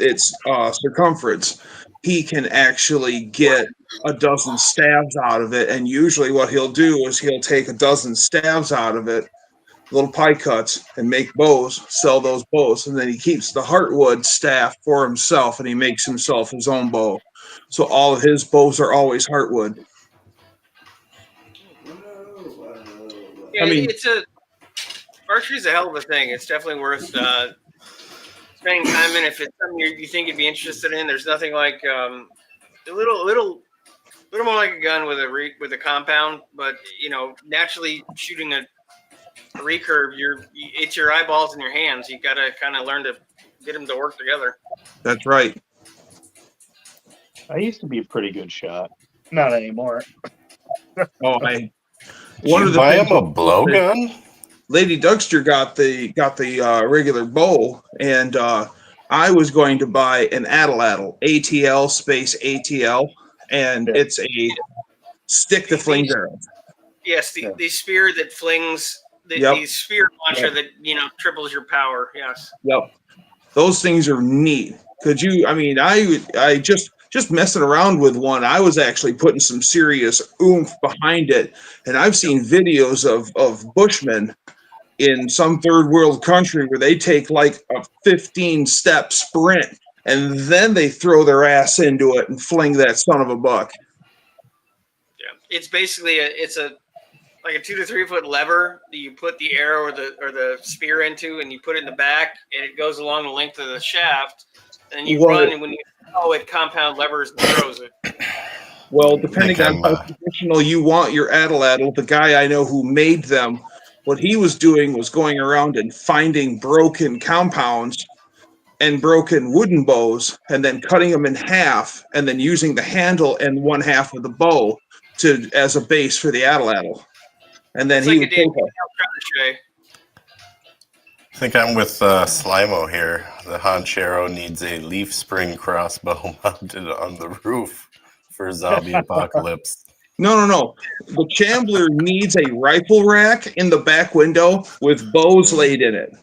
circumference, he can actually get a dozen stabs out of it. And usually, what he'll do is he'll take a dozen stabs out of it, little pie cuts, and make bows, sell those bows, and then he keeps the heartwood staff for himself, and he makes himself his own bow. So all of his bows are always heartwood. Yeah, I mean, archery's a hell of a thing. It's definitely worth spending time in if it's something you think you'd be interested in. There's nothing like a little more like a gun with a compound, but naturally shooting a recurve, it's your eyeballs and your hands. You got to kind of learn to get them to work together. That's right. I used to be a pretty good shot. Not anymore. Oh, Did you buy him a blowgun? Lady Duckster got the regular bow, and I was going to buy an ATL, ATL space ATL, and it's a stick to fling arrow. Yes, the spear that flings, the spear launcher that triples your power. Yes. Yep. Those things are neat. Could you? I mean, I just just messing around with one, I was actually putting some serious oomph behind it. And I've seen videos of bushmen in some third world country where they take like a 15-step sprint and then they throw their ass into it and fling that son of a buck. Yeah, it's basically like a 2 to 3 foot lever that you put the arrow or the spear into, and you put it in the back, and it goes along the length of the shaft, and you run, and when you throw it, compound levers and throws it. Well, depending on I'm, how traditional you want your atlatl, the guy I know who made them, what he was doing was going around and finding broken compounds and broken wooden bows, and then cutting them in half, and then using the handle and one half of the bow as a base for the atlatl. And then It's he like would a take damn a, crochet. I think I'm with Slimo here. The Hanchero needs a leaf spring crossbow mounted on the roof for zombie apocalypse. No. The Chambler needs a rifle rack in the back window with bows laid in it.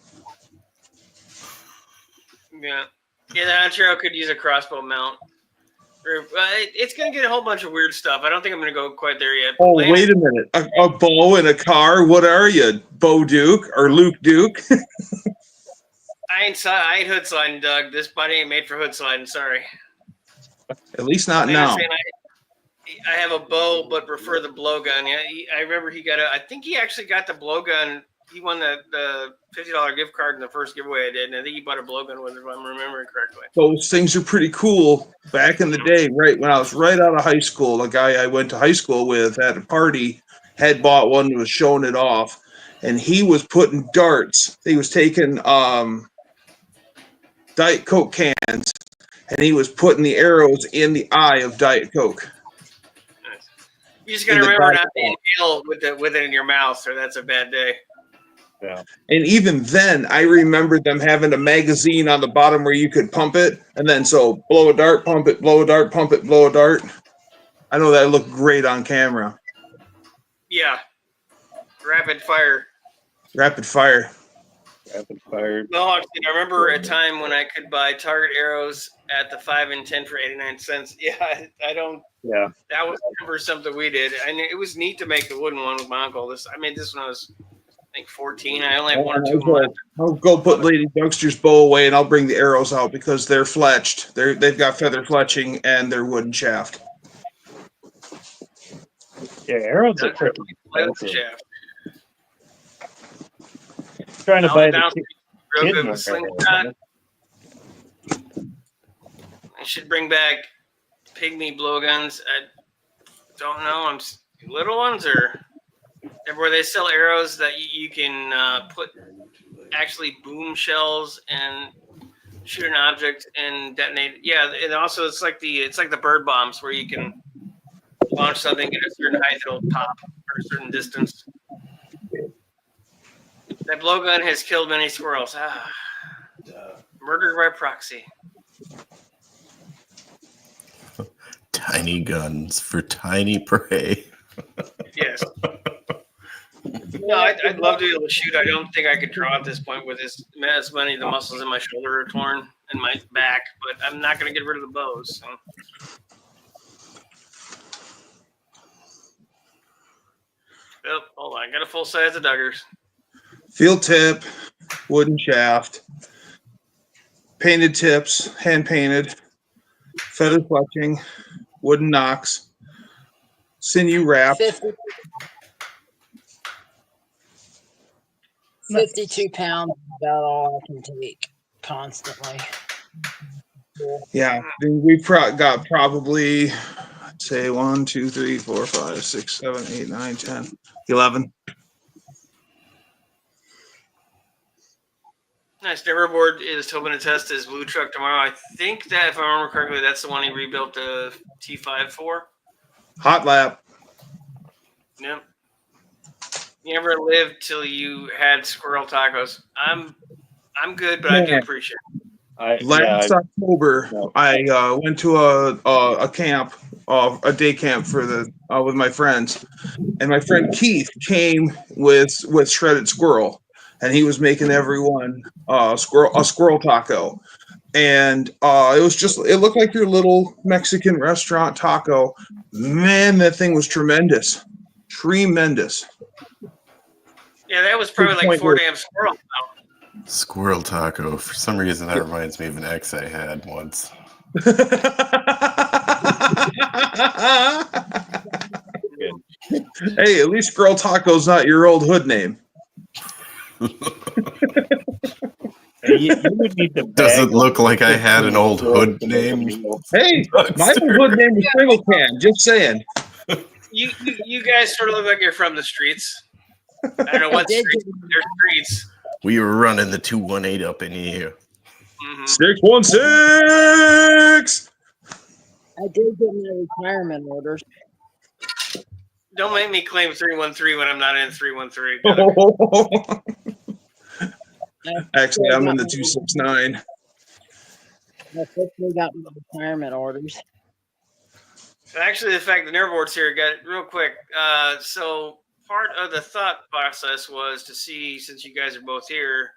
Yeah, the Hanchero could use a crossbow mount. It's gonna get a whole bunch of weird stuff. I don't think I'm gonna go quite there yet. Oh, wait a minute. A bow in a car? What are you, Bo Duke or Luke Duke? I ain't hood sliding, Doug. This body ain't made for hood sliding. Sorry. At least not I now. understand I have a bow, but prefer the blowgun. Yeah, I remember I think he actually got the blowgun. He won the $50 gift card in the first giveaway I did, and I think he bought a blowgun with it, if I'm remembering correctly. Those things are pretty cool. Back in the day, right when I was right out of high school, a guy I went to high school with at a party had bought one and was showing it off. And he was putting darts. He was taking Diet Coke cans, and he was putting the arrows in the eye of Diet Coke. Nice. You just gotta remember not to inhale with it in your mouth, or that's a bad day. Yeah. And even then, I remember them having a magazine on the bottom where you could pump it, and then so blow a dart, pump it, blow a dart, pump it, blow a dart. I know that looked great on camera. Yeah. Rapid fire. Rapid fire. Rapid fire. Mohawks, I remember a time when I could buy target arrows at the 5 and 10 for 89 cents. Yeah, I don't. Yeah. That was never something we did. And it was neat to make the wooden one with my uncle. I made this when I was, I think, 14. I only have one or two of them left. I'll go put Lady Dougster's bow away, and I'll bring the arrows out because they're fletched. They've got feather fletching, and they're wooden shaft. Yeah, arrows are pretty Shaft. expensive. Trying to buy the Real kid good one with slingshot. I should bring back pygmy blowguns. I don't know. Little ones or where they sell arrows that you can put actually boom shells and shoot an object and detonate. Yeah, and also it's like the bird bombs where you can launch something at a certain height, it'll pop for a certain distance. That blowgun has killed many squirrels. Murdered by proxy. Tiny guns for tiny prey. Yes. No, I'd love to be able to shoot. I don't think I could draw at this point with as many of the muscles in my shoulder are torn and my back, but I'm not going to get rid of the bows. So. Yep, hold on. I got a full size of Duggars. Field tip, wooden shaft, painted tips, hand painted, feather fletching, wooden nocks, sinew wrap. 52 pounds is about all I can take constantly. Yeah, we've got probably, I'd say 1, 2, 3, 4, 5, 6, 7, 8, 9, 10, 11. Nice. Neverboard is hoping to test his blue truck tomorrow. I think that, if I remember correctly, that's the one he rebuilt the T5 for. Hot lap. Yep. You never lived till you had squirrel tacos. I'm good, but I do appreciate it. Last October, I went to a camp, a day camp with my friends, and my friend Keith came with shredded squirrel, and he was making everyone a squirrel taco. and it looked like your little Mexican restaurant taco. Man, that thing was tremendous. Tremendous. Yeah, that was probably like 4 damn squirrels. Squirrel taco. For some reason, that reminds me of an ex I had once. Hey, at least Girl Taco's not your old hood name. You would need to Does bag it look them like I had an old hood to make a name? meal. Hey, my old hood name is Single Can. Just saying. You guys sort of look like you're from the streets. I don't know what did streets, but they're streets. We were running the 218 up in here. Mhm. 616. I did get my retirement orders. Don't make me claim 313 when I'm not in 313. Actually, I'm in the 269. I officially got my retirement orders. Actually, the fact the nerve board's here, got it real quick. So part of the thought process was to see, since you guys are both here,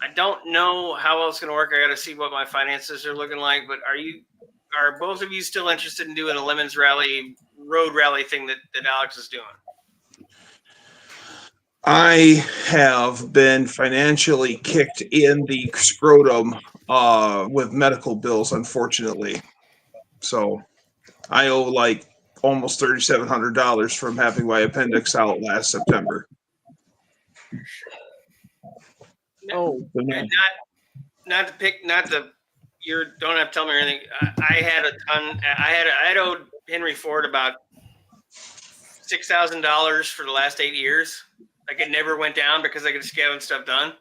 I don't know how else it's going to work. I got to see what my finances are looking like. But are both of you still interested in doing a Lemons Rally road rally thing that Alex is doing? I have been financially kicked in the scrotum with medical bills, unfortunately. So I owe like almost $3,700 from having my appendix out last September. Oh, And not to pick, not to, you don't have to tell me or anything. I had a ton. I owed Henry Ford about $6,000 for the last 8 years. Like it never went down because I could just get stuff done.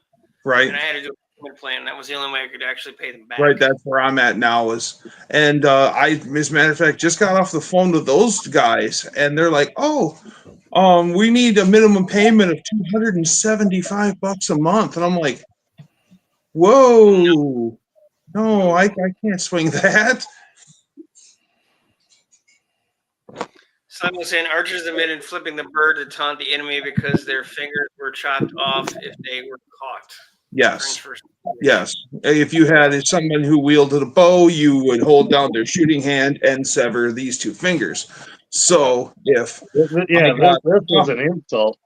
Right. And I had to do a payment plan. That was the only way I could actually pay them back. Right, that's where I'm at now. As a matter of fact, just got off the phone with those guys, and they're like, "Oh, we need a minimum payment of $275 a month," and I'm like, "Whoa, no, I can't swing that." Simon was saying archers admitted flipping the bird to taunt the enemy because their fingers were chopped off if they were caught. Yes. Yes. If you had someone who wielded a bow, you would hold down their shooting hand and sever these two fingers. So if This was an insult.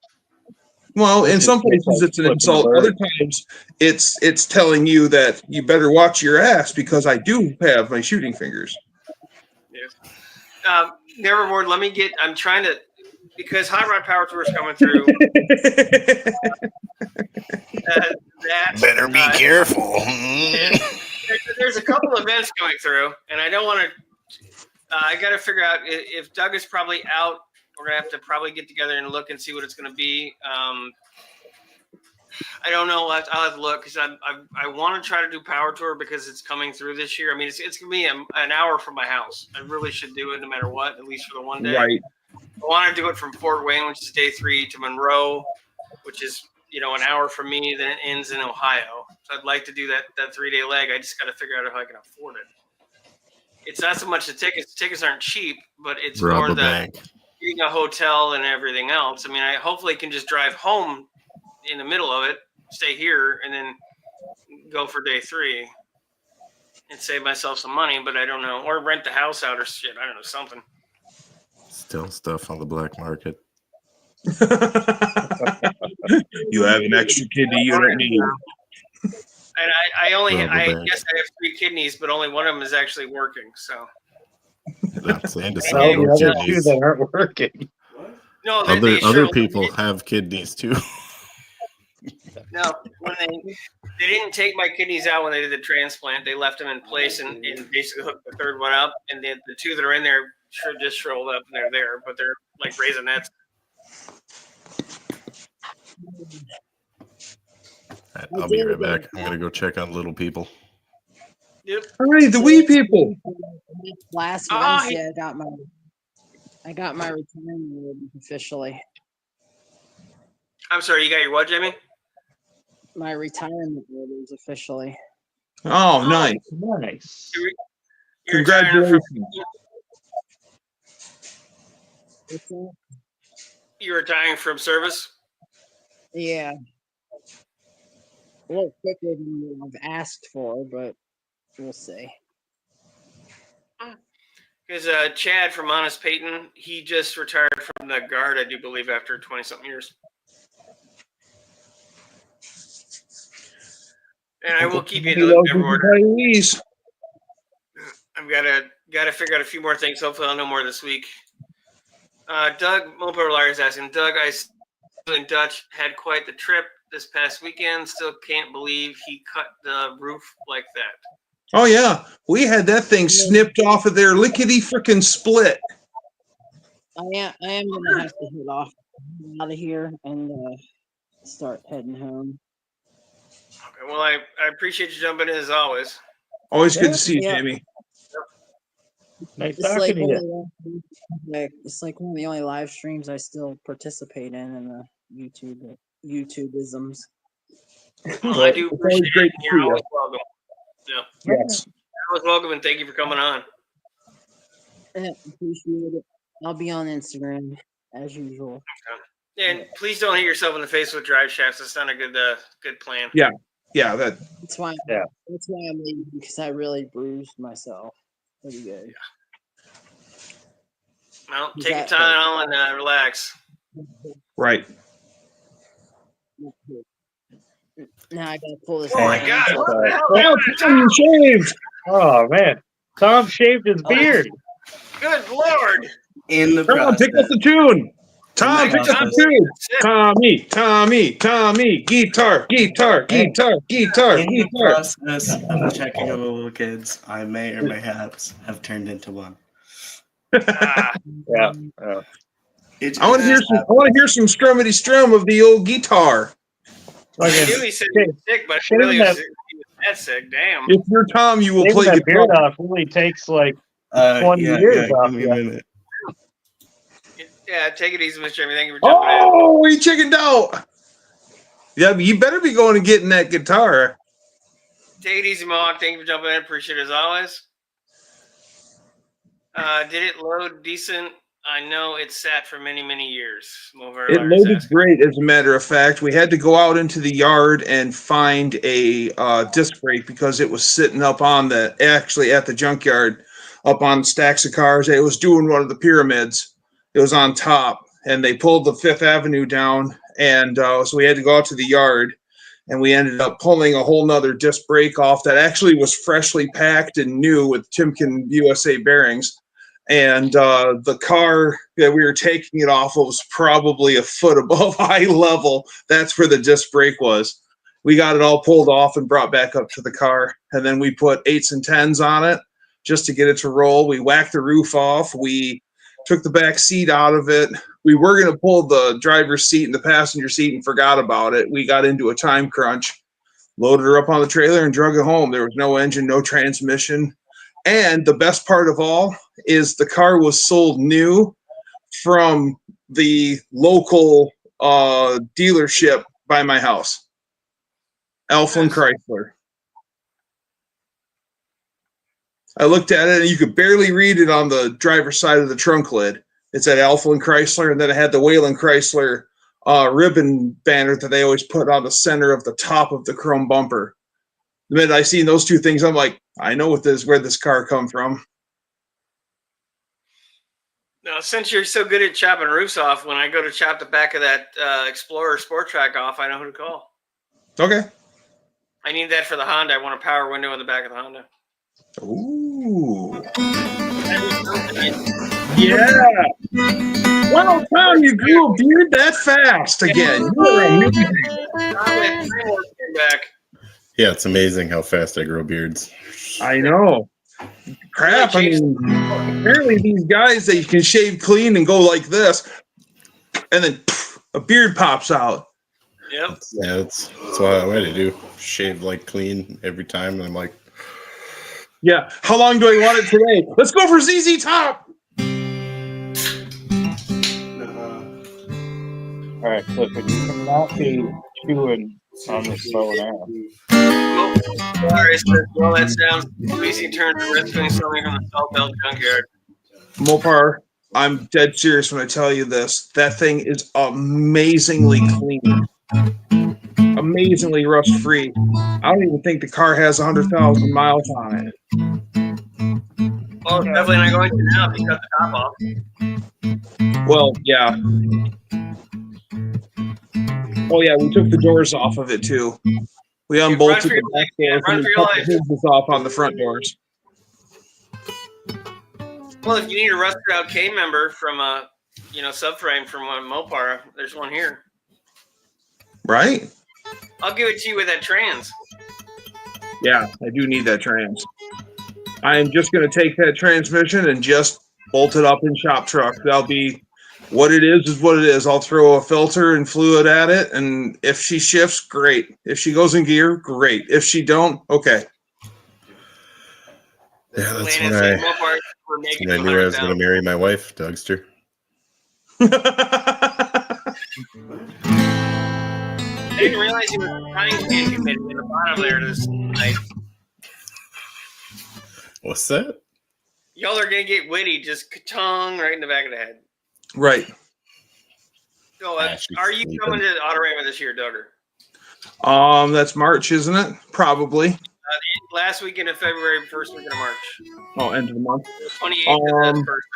well, in This some is places like it's an flipping insult. bird. Other times it's telling you that you better watch your ass because I do have my shooting fingers. Yes. Nevermore, I'm trying to, because Hot Rod Power Tour is coming through. Better be careful. There's a couple events coming through, and I don't want to. I got to figure out if Doug is probably out. We're gonna have to probably get together and look and see what it's gonna be. I don't know. I'll have to look because I want to try to do Power Tour because it's coming through this year. I mean, it's gonna be an hour from my house. I really should do it no matter what, at least for the one day. Right. I want to do it from Fort Wayne, which is day 3, to Monroe, which is an hour from me. Then it ends in Ohio. So I'd like to do that 3-day leg. I just got to figure out if I can afford it. It's not so much the tickets. The tickets aren't cheap, but it's more the getting a hotel and everything else. I mean, I hopefully can just drive home in the middle of it, stay here, and then go for day 3 and save myself some money. But I don't know, or rent the house out or shit. I don't know, something. Still stuff on the black market. You have an extra kidney you don't need. And I guess I have 3 kidneys, but only one of them is actually working. So Not saying to say Well, no the other two kidneys. that aren't working. no, Other sure people have kidneys too. No, when they didn't take my kidneys out when they did the transplant, they left them in place and basically hooked the third one up, and the 2 that are in there just shriveled up and they're there, but they're like raisinets. I'll be right back. I'm gonna go check on little people. Yep. All right, the wee people. Last Wednesday, I got my retirement order officially. I'm sorry, you got your what, Jimmy? My retirement orders officially. Oh, nice. Nice. You're retiring from, Congratulations. you're retiring from service? Yeah. A little quicker than I've asked for, but we'll see. Because Chad from Honest Peyton, he just retired from the Guard, I do believe, after 20-something years. And I will keep you in the loop, never order. Retirees. I've got to figure out a few more things. Hopefully, I'll know more this week. Doug Mopolar is asking, Doug, I in Dutch had quite the trip this past weekend. Still can't believe he cut the roof like that. Oh yeah, we had that thing snipped off of there, lickety frickin' split. I am gonna have to head off out of here and start heading home. Okay, well, I appreciate you jumping in as always. Always good to see you, Yeah. Jamie. Nice It's talking like to one you. of it's like one of the only live streams I still participate in the YouTubeisms. Well, I do It's always appreciate great it. to You're see you. always welcome. Yeah, Yes. always welcome, and thank you for coming on. Yeah, appreciate it. I'll be on Instagram as usual. And please don't hit yourself in the face with drive shafts. That's not a good plan. Yeah, that. That's why. Yeah. That's why I'm leaving, because I really bruised myself pretty good. Well, Is take your that time and relax. Right. Now I gotta pull this. Oh my thing God! out. What the hell Oh, happened to Tom, Tom? you shaved. Oh man, Tom shaved his beard. Good Lord! In the Tom, pick up process. the tune. Tom, In the pick up the process. tune. Tommy, guitar. In the Guitar. process of checking over little kids, I may or mayhaps have turned into one. Ah, Yeah. It I want to hear some strummity strum of the old guitar. I Fucking knew he said he was sick, but I Shame didn't really that- he was that sick. Damn. If you're Tom, you will shaving play that beard guitar. off really takes like 20 yeah, years yeah, off give me a you. minute. Yeah, take it easy, Mr. Jamie. Thank you for jumping in. Oh, we chickened out. Yeah, but you better be going and getting that guitar. Take it easy, Mohawk. Thank you for jumping in. Appreciate it as always. Did it load decent? I know it sat for many, many years. It loaded great, as a matter of fact. We had to go out into the yard and find a disc brake because it was sitting up on actually at the junkyard, up on stacks of cars. It was doing one of the pyramids. It was on top, and they pulled the Fifth Avenue down, and so we had to go out to the yard, and we ended up pulling a whole nother disc brake off that actually was freshly packed and new with Timken USA bearings. And the car that we were taking it off of was probably a foot above eye level. That's where the disc brake was. We got it all pulled off and brought back up to the car. And then we put 8s and 10s on it just to get it to roll. We whacked the roof off. We took the back seat out of it. We were going to pull the driver's seat and the passenger seat and forgot about it. We got into a time crunch, loaded her up on the trailer and drug it home. There was no engine, no transmission. And the best part of all is the car was sold new from the local dealership by my house, Alpha Chrysler. I looked at it, and you could barely read it on the driver's side of the trunk lid. It said Alpha Chrysler, and then it had the Wayland Chrysler ribbon banner that they always put on the center of the top of the chrome bumper. The minute I seen those two things, I'm like, I know where this car come from. Now, since you're so good at chopping roofs off, when I go to chop the back of that Explorer Sport Track off, I know who to call. Okay. I need that for the Honda. I want a power window in the back of the Honda. Ooh. Yeah. Wow, Tom, you grew a beard that fast again. You're amazing. Back. Yeah, it's amazing how fast I grow beards. I know. Crap. I mean, apparently these guys, they can shave clean and go like this, and then a beard pops out. Yep. Yeah, that's what I want to do. Shave like clean every time, and I'm like, yeah. How long do I want it today? Let's go for ZZ Top. All right, Clifford, you cannot be chewing on the slow now. Sorry, well, that sounds easy. Turn to rescuing something from the Salt Belt junkyard. Mopar, I'm dead serious when I tell you this. That thing is amazingly clean. amazingly rust free. I don't even think the car has 100,000 miles on it. Well, it's definitely not going to now if you cut the top off. Well, yeah. Oh yeah, we took the doors off of it too. We Run unbolted for the your back life, man. doors Run and for your cut the life. hinges off on the front doors. Well, if you need a rusted out K member from a, subframe from a Mopar, there's one here. Right? I'll give it to you with that trans. Yeah, I do need that trans. I am just going to take that transmission and just bolt it up in shop truck. That'll be what it is what it is. I'll throw a filter and fluid at it, and if she shifts, great. If she goes in gear, great. If she don't, okay. Yeah, that's Lane when is saying I, Mopar, we're making when I knew I was going to 200,000. marry my wife, Dougster. I didn't realize he was a frying pan committee in the bottom there this night. What's that? Y'all are gonna get witty, just ka-tongue right in the back of the head. Right. So, Actually, are you sleeping. coming to Autorama this year, Duggar? That's March, isn't it? Probably. Last weekend of February, first weekend of March. Oh, end of the month. 28th is the first.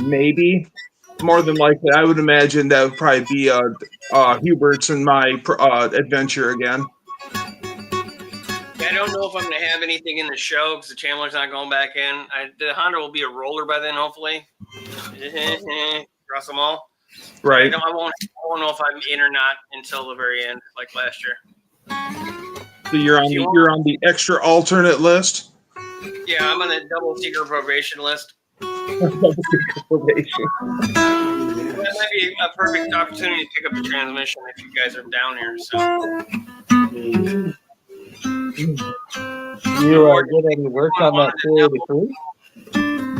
Maybe. More than likely, I would imagine that would probably be Hubert's and my adventure again. I don't know if I'm going to have anything in the show because the Chandler's not going back in. The Honda will be a roller by then, hopefully. Cross them all. Right. I won't know if I'm in or not until the very end, like last year. So you're on the extra alternate list. Yeah, I'm on the double secret probation list. That might be a perfect opportunity to pick up the transmission if you guys are down here. So. You did any work on that 483?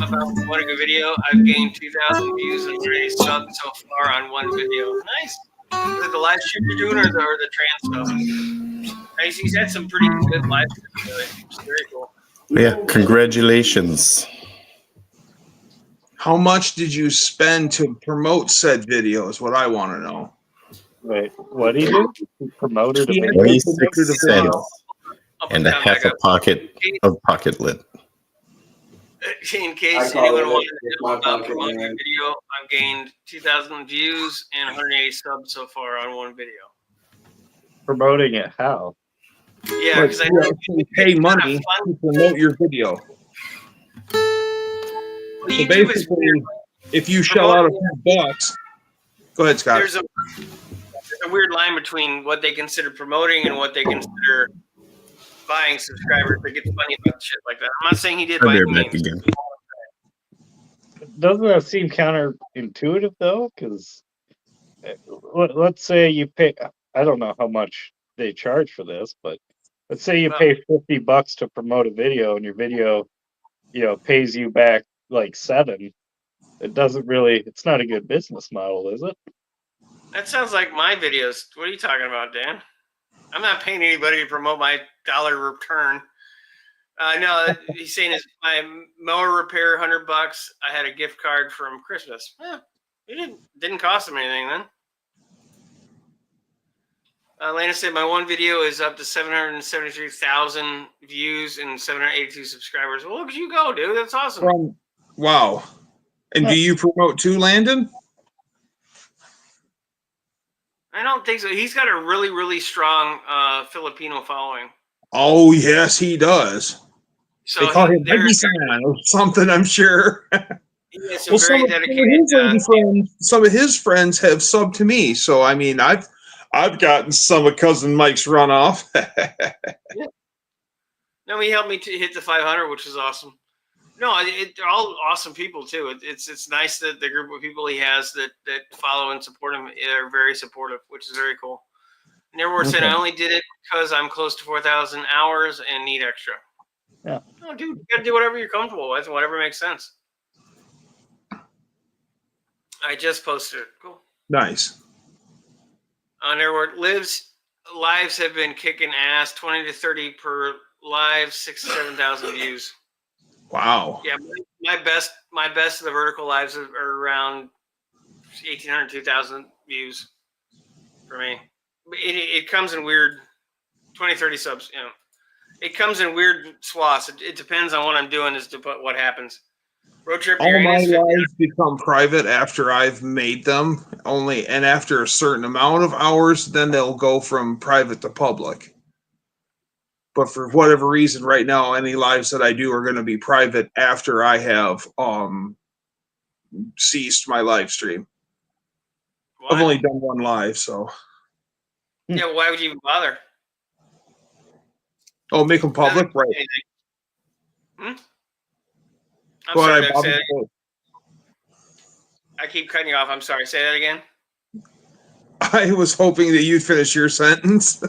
About one good video, I've gained 2,000 views and 3 subs so far on one video. Nice. Is it the live stream you're doing or the trans stuff? Nice. He's had some pretty good live streams. It's very cool. Yeah, congratulations. How much did you spend to promote said video is what I want to know. Wait, what did he do? He promoted a He video. 26 cents and a half a pocket of pocket lid. In case anyone wanted to know about promoting a video, I've gained 2,000 views and 180 subs so far on one video. Promoting it how? Yeah, because I know you pay money to promote your video. So basically, if you shell out $100, go ahead, Scott. There's a weird line between what they consider promoting and what they consider buying subscribers. It gets funny about shit like that. I'm not saying he did by any means. Doesn't that seem counterintuitive though? Because let's say you pay, I don't know how much they charge for this, but let's say you pay $50 to promote a video and your video, pays you back like $7. It doesn't really, it's not a good business model, is it? That sounds like my videos. What are you talking about, Dan? I'm not paying anybody to promote my dollar return. No, he's saying is my mower repair $100. I had a gift card from Christmas. It didn't cost him anything then. Lana said my one video is up to 773,000 views and 782 subscribers. Well, look at you go, dude. That's awesome. Wow. And do you promote too, Landon? I don't think so. He's got a really, really strong Filipino following. Oh, yes, he does. So they call him or something, I'm sure. Well, some of his friends have subbed to me. So, I mean, I've gotten some of Cousin Mike's runoff. Yeah. No, he helped me to hit the 500, which is awesome. No, they're all awesome people too. It's nice that the group of people he has that follow and support him are very supportive, which is very cool. Nevermore said, I only did it because I'm close to 4,000 hours and need extra. Yeah. Oh, dude, you gotta do whatever you're comfortable with, whatever makes sense. I just posted it. Cool. Nice. On Nevermore lives have been kicking ass. 20 to 30 per live, 6,000 to 7,000 views. Wow. Yeah, my best of the vertical lives are around 1,800, 2,000 views for me. it comes in weird 20, 30 subs. You know, it comes in weird swaths. It depends on what I'm doing as to what happens. Road trip to All my Uranus. lives become private after I've made them only, and after a certain amount of hours, then they'll go from private to public. But for whatever reason, right now, any lives that I do are going to be private after I have ceased my live stream. I've only done one live, so Yeah, why would you even bother? make them public, right? I'm Go sorry, ahead, Doug. Bobby. Say that. I keep cutting you off. I'm sorry. Say that again. I was hoping that you'd finish your sentence.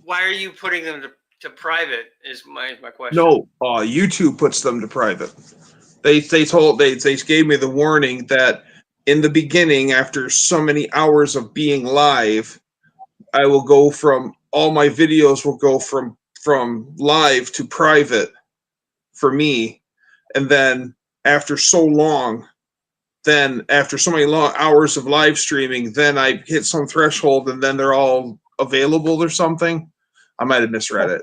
Why are you putting them to private? Is my question. No, YouTube puts them to private. They gave me the warning that in the beginning, after so many hours of being live, I will go from all my videos will go from live to private for me, and then after so long, then after so many long hours of live streaming, then I hit some threshold, and then they're all available or something. I might have misread it.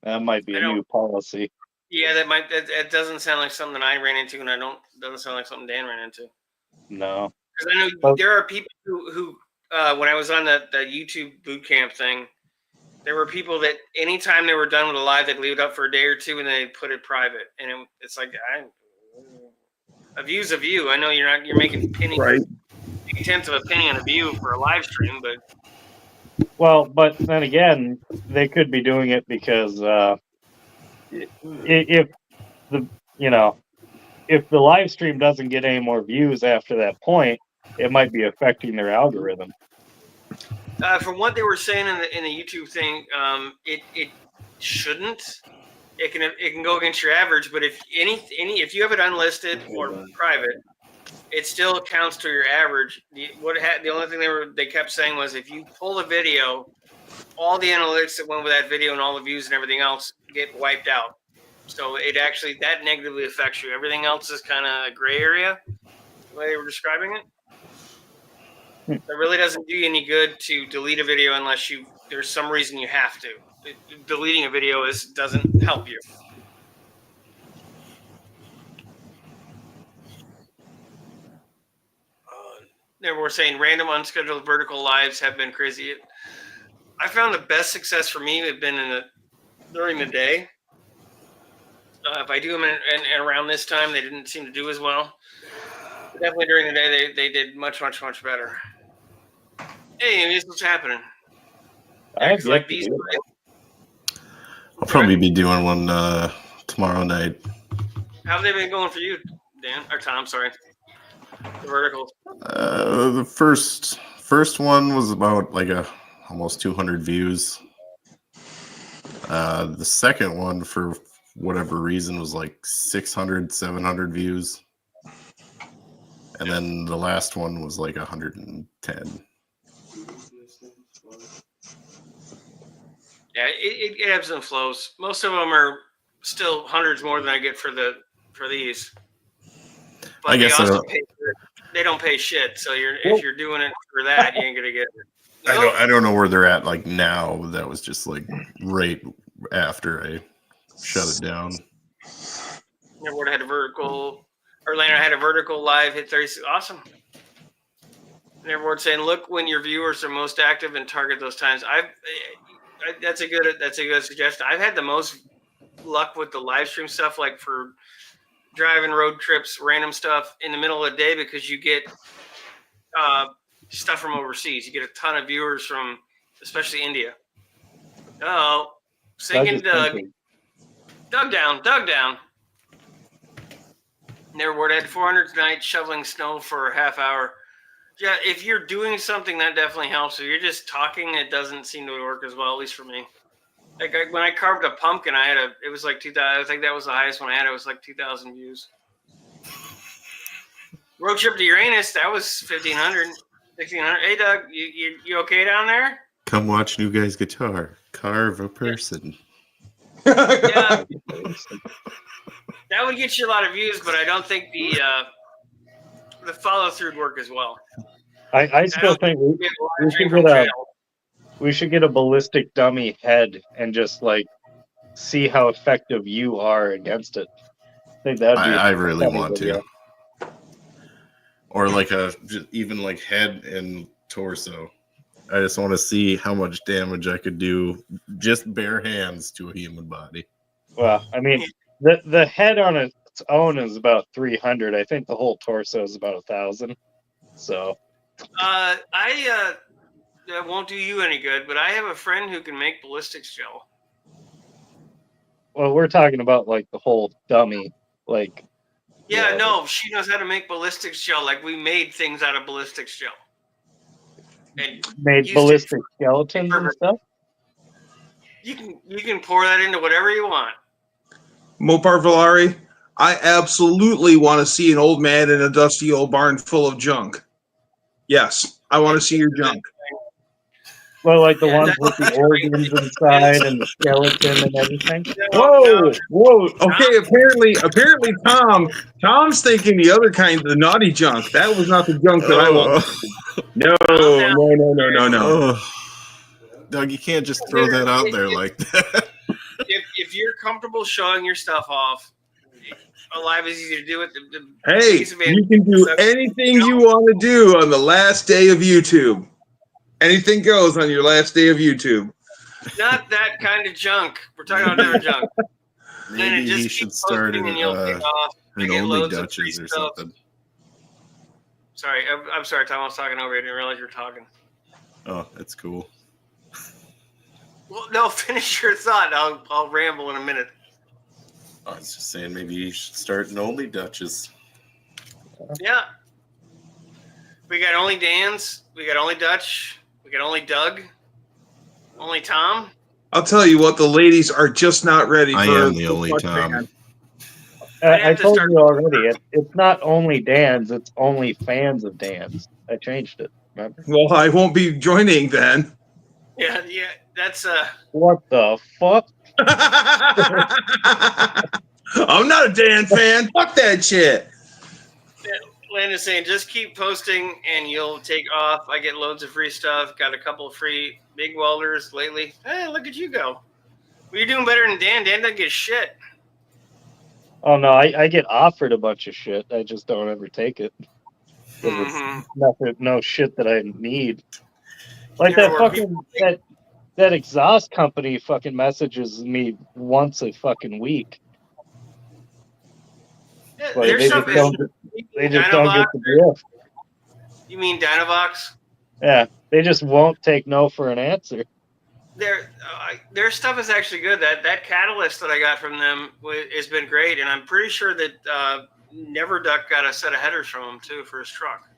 That might be I a don't- new policy. Yeah, that doesn't sound like something I ran into, and doesn't sound like something Dan ran into. No. Because I know Well- there are people who when I was on the YouTube boot camp thing, there were people that anytime they were done with a live, they'd leave it up for a day or two, and then they'd put it private. And it's like a view's a view. I know you're making penny, Right. 10th of a penny on a view for a live stream, but Well, but then again, they could be doing it because if the if the live stream doesn't get any more views after that point, it might be affecting their algorithm. from what they were saying in the YouTube thing, it shouldn't. It can go against your average, but if if you have it unlisted or private, it still counts to your average. The only thing they kept saying was if you pull a video, all the analytics that went with that video and all the views and everything else get wiped out. So it actually that negatively affects you. Everything else is kind of a gray area, the way they were describing it. It really doesn't do you any good to delete a video unless there's some reason you have to. Deleting a video doesn't help you. They were saying random unscheduled vertical lives have been crazy. I found the best success for me have been during the day. If I do them in around this time, they didn't seem to do as well. But definitely during the day, they did much, much, much better. Hey, here's what's happening. I have Like yet to these. do it. I'll probably be doing one tomorrow night. How have they been going for you, Dan or Tom? Sorry, the verticals. The first one was about almost 200 views. The second one, for whatever reason, was like 600, 700 views. And then the last one was like 110. Yeah, it ebbs and flows. Most of them are still hundreds more than I get for these. But I guess they also they don't pay shit. So if you're doing it for that, you ain't gonna get it. I don't know where they're at like now. That was just like right after I shut it down. Never had a vertical. Orlando had a vertical live hit 36. Awesome. And everyone's saying, look when your viewers are most active and target those times. That's a good suggestion. I've had the most luck with the live stream stuff, like for driving road trips, random stuff in the middle of the day, because you get stuff from overseas. You get a ton of viewers from, especially India. Oh, singing Doug. Doug down. Neverword had 400 tonight, shoveling snow for a half hour. Yeah, if you're doing something, that definitely helps. If you're just talking, it doesn't seem to work as well, at least for me. Like when I carved a pumpkin, it was like 2,000. I think that was the highest one I had. It was like 2,000 views. Road trip to Uranus, that was 1,500, 1,600. Hey, Doug, you okay down there? Come watch New Guy's Guitar. Carve a person. Yeah, that would get you a lot of views, but I don't think the follow through would work as well. I still think we have a we live stream should from get a jail. we should get a ballistic dummy head and just like see how effective you are against it. I think that'd be I a really funny want video. to. Or like even like head and torso. I just want to see how much damage I could do just bare hands to a human body. Well, I mean, the head on its own is about 300. I think the whole torso is about 1,000. So That won't do you any good, but I have a friend who can make ballistics gel. well, we're talking about like the whole dummy, like Yeah, Yeah. no, she knows how to make ballistics gel. Like we made things out of ballistics gel. And made used it ballistic skeletons and for- stuff. you can pour that into whatever you want. Mopar Valari, I absolutely want to see an old man in a dusty old barn full of junk. Yes, I want to see your junk. Well, like the Yeah, ones that's with the what I'm organs trying inside and the skeleton and everything. Whoa, whoa. Okay, apparently, Tom's thinking the other kind, the naughty junk. That was not the junk that I want. No. Oh. Doug, you can't just throw that out there like that. If you're comfortable showing your stuff off, Alive is easy to do it. Hey, piece of it- you can do anything you want to do on the last day of YouTube. Anything goes on your last day of YouTube. Not that kind of junk. We're talking about different junk. Then it Maybe just he keeps should start posting and you'll take off. I an get only loads of free Dutches or stuff. something. Sorry, I'm sorry, Tom. I was talking over you. I didn't realize you were talking. Oh, that's cool. Well, no, finish your thought. I'll ramble in a minute. I was just saying maybe you should start an only Dutches. Yeah. We got only Dan's. We got only Dutch. We got only Doug. Only Tom. I'll tell you what, the ladies are just not ready for I am the for only Clutch Tom. Band. I'd have I to told start- you already. It's not only Dan's. It's only fans of Dan's. I changed it. Remember? Well, I won't be joining then. Yeah. That's What the fuck? I'm not a Dan fan. Fuck that shit. Landon's saying just keep posting and you'll take off. I get loads of free stuff. Got a couple of free big welders lately. Hey, look at you go. Well, you're doing better than Dan. Dan doesn't get shit. Oh no, I get offered a bunch of shit. I just don't ever take it. 'Cause Mhm. it's nothing, no shit that I need. Like Yeah, that or fucking that exhaust company fucking messages me once a fucking week. Yeah, Like, their they stuff just is. don't They just don't get the drift. You mean Dynavox? Yeah, they just won't take no for an answer. Their stuff is actually good. That catalyst that I got from them has been great, and I'm pretty sure that Never Duck got a set of headers from them too for his truck.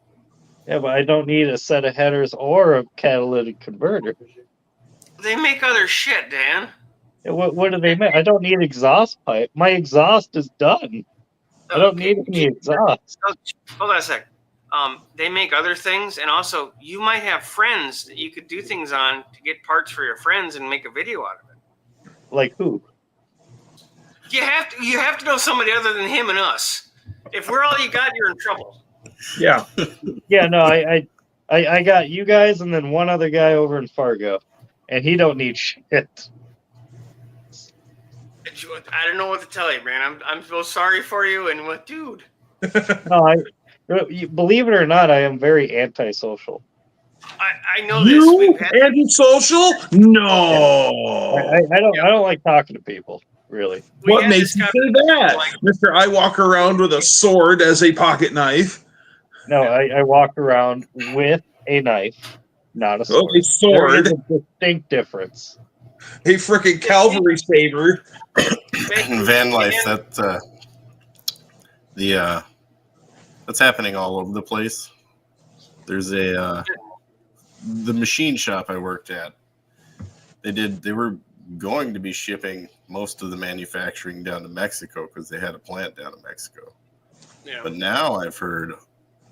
Yeah, but I don't need a set of headers or a catalytic converter. They make other shit, Dan. Yeah, what do they make? I don't need exhaust pipe. My exhaust is done. I don't need any exhaust. Hold on a sec. They make other things, and also you might have friends that you could do things on to get parts for your friends and make a video out of it. Like who? You have to know somebody other than him and us. If we're all you got, you're in trouble. Yeah. Yeah, no, I got you guys and then one other guy over in Fargo, and he don't need shit. I don't know what to tell you, man. I'm so sorry for you, and what, dude? No, believe it or not, I am very antisocial. I know this. You We've had antisocial? No. I don't like talking to people, really. we What had makes this you conversation, say that, like, Mister? I walk around with a sword as a pocket knife. No, I walk around with a knife, not a sword. Oh, a sword. There is a distinct difference. A freaking cavalry saber. Van life, that's happening all over the place. There's the machine shop I worked at. They were going to be shipping most of the manufacturing down to Mexico because they had a plant down in Mexico. Yeah. But now I've heard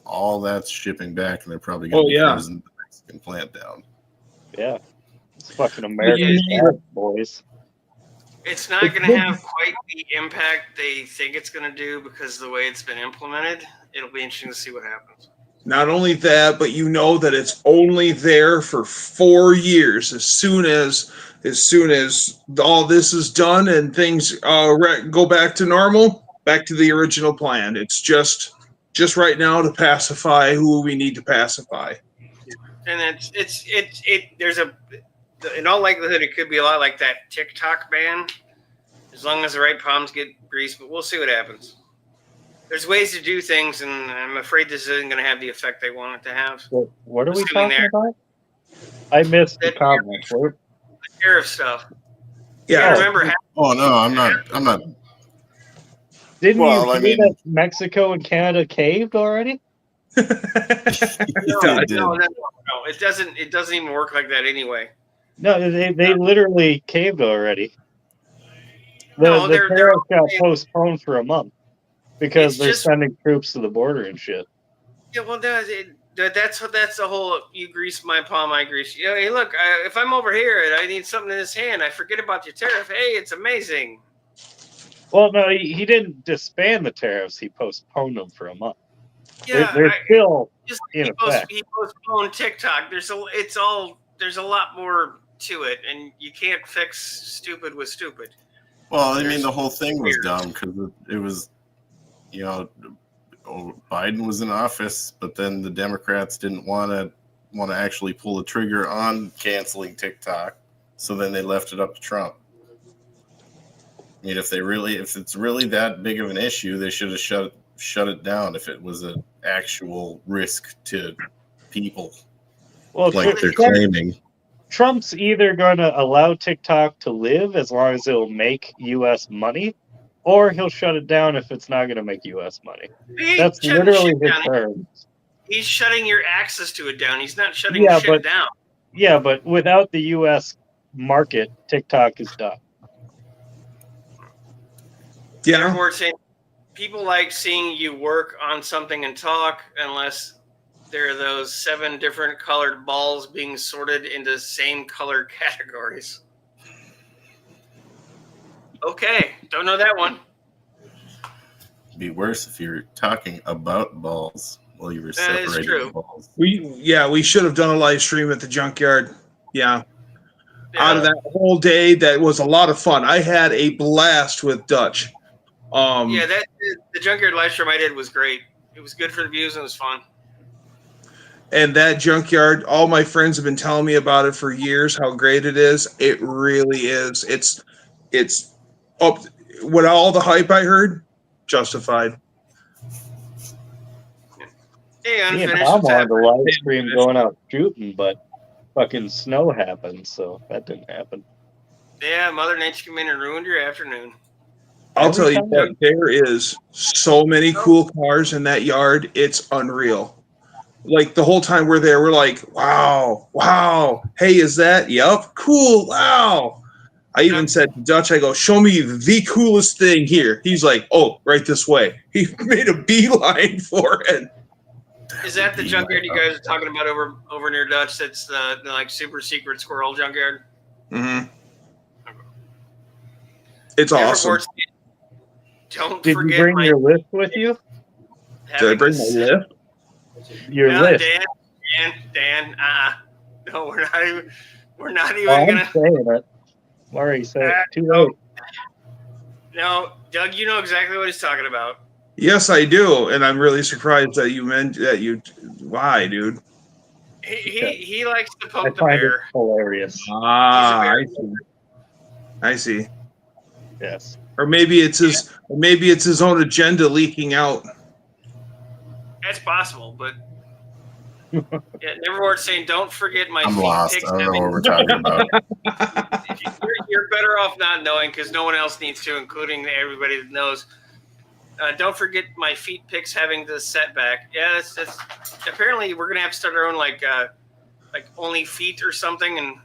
all that's shipping back, and they're probably going to be closing the Mexican plant down. Yeah. It's fucking American boys. It's not going to have quite the impact they think it's going to do because of the way it's been implemented. It'll be interesting to see what happens. Not only that, but you know that it's only there for 4 years. As soon as all this is done and things go back to normal, back to the original plan. It's just right now to pacify who we need to pacify. And there's in all likelihood it could be a lot like that TikTok ban, as long as the right palms get greased. But we'll see what happens. There's ways to do things, and I'm afraid this isn't going to have the effect they want it to have. What are we Assuming talking about? I missed the That- comment. What? The tariff stuff. Yeah, You remember Oh no, I'm not. Didn't Well, you I hear mean- that Mexico and Canada caved already? no, It did. no, it doesn't. It doesn't even work like that anyway. No, they literally caved already. No, The they're tariff got okay. postponed for a month because It's they're just- sending troops to the border and shit. Yeah, well, that's the whole. You grease my palm, I grease. You know, hey, look, if I'm over here and I need something in this hand, I forget about your tariff. Hey, it's amazing. Well, no, he didn't disband the tariffs. He postponed them for a month. Yeah, They're still just in he effect. postponed TikTok. There's a lot more to it, and you can't fix stupid with stupid. Well, I mean, the whole thing was Weird. dumb because it was, Biden was in office, but then the Democrats didn't want to actually pull the trigger on canceling TikTok, so then they left it up to Trump. I mean, if it's really that big of an issue, they should have shut it down if it was an actual risk to people, Well, like they're Trump- claiming. Trump's either going to allow TikTok to live as long as it'll make U.S. money, or he'll shut it down if it's not going to make U.S. money. He ain't That's shutting literally shit his down. terms. He's shutting your access to it down. He's not shutting Yeah, shit but- down. Yeah, but without the U.S. market, TikTok is done. yeah. Therefore, saying people like seeing you work on something and talk, unless there are those 7 different colored balls being sorted into same color categories. Okay, don't know that one. It'd be worse if you're talking about balls while you were That is separating true. the balls. We should have done a live stream at the junkyard. Yeah. Out of Yeah, that whole day, that was a lot of fun. I had a blast with Dutch. that the junkyard live stream I did was great. It was good for the views and it was fun. And that junkyard, all my friends have been telling me about it for years, how great it is. It really is. It's up with all the hype I heard, justified. Hey, Me and unfinished. Tom What's wanted to happening? live stream going out shooting, but fucking snow happened, so that didn't happen. Yeah, Mother Nature came in and ruined your afternoon. I'll Every tell you time what, there is so many cool cars in that yard. It's unreal. Like the whole time we're there, we're like, wow. Hey, is that? Yup. Cool. Wow. I even said to Dutch, I go, show me the coolest thing here. He's like, oh, right this way. He made a beeline for it. Is that the junkyard you guys are talking about over near Dutch? That's the like super secret squirrel junkyard. Mm-hmm. It's Never awesome. works. Don't Did you forget bring my your list with you? Did I bring my lift? Your No, list. Dan. No, we're not even Oh, I'm gonna. saying it. I'm already saying it. Too no. late. No, Doug, you know exactly what he's talking about. Yes, I do, and I'm really surprised that you meant that you. Why, dude? He likes to I poke the find it bear. hilarious. Ah, He's a bear. I see. Yes. Or maybe it's his own agenda leaking out. That's possible, but yeah, Neverword saying, "Don't forget my I'm feet lost. pics I don't know having-" what we're talking about. You're better off not knowing because no one else needs to, including everybody that knows. Don't forget my feet pics having the setback. Yeah, that's apparently we're gonna have to start our own like only feet or something. And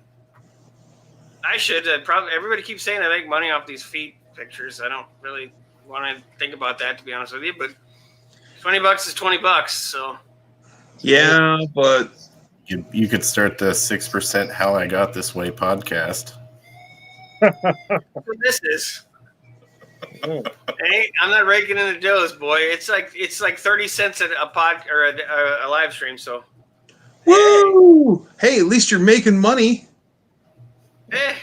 I should probably. Everybody keeps saying I make money off these feet pictures. I don't really want to think about that, to be honest with you. But $20 is $20, so. Yeah, but You could start the 6% How I Got This Way podcast. What this is. Hey, I'm not raking in the doughs, boy. It's like 30 cents a pod or a live stream. So, Woo! Hey, at least you're making money. eh.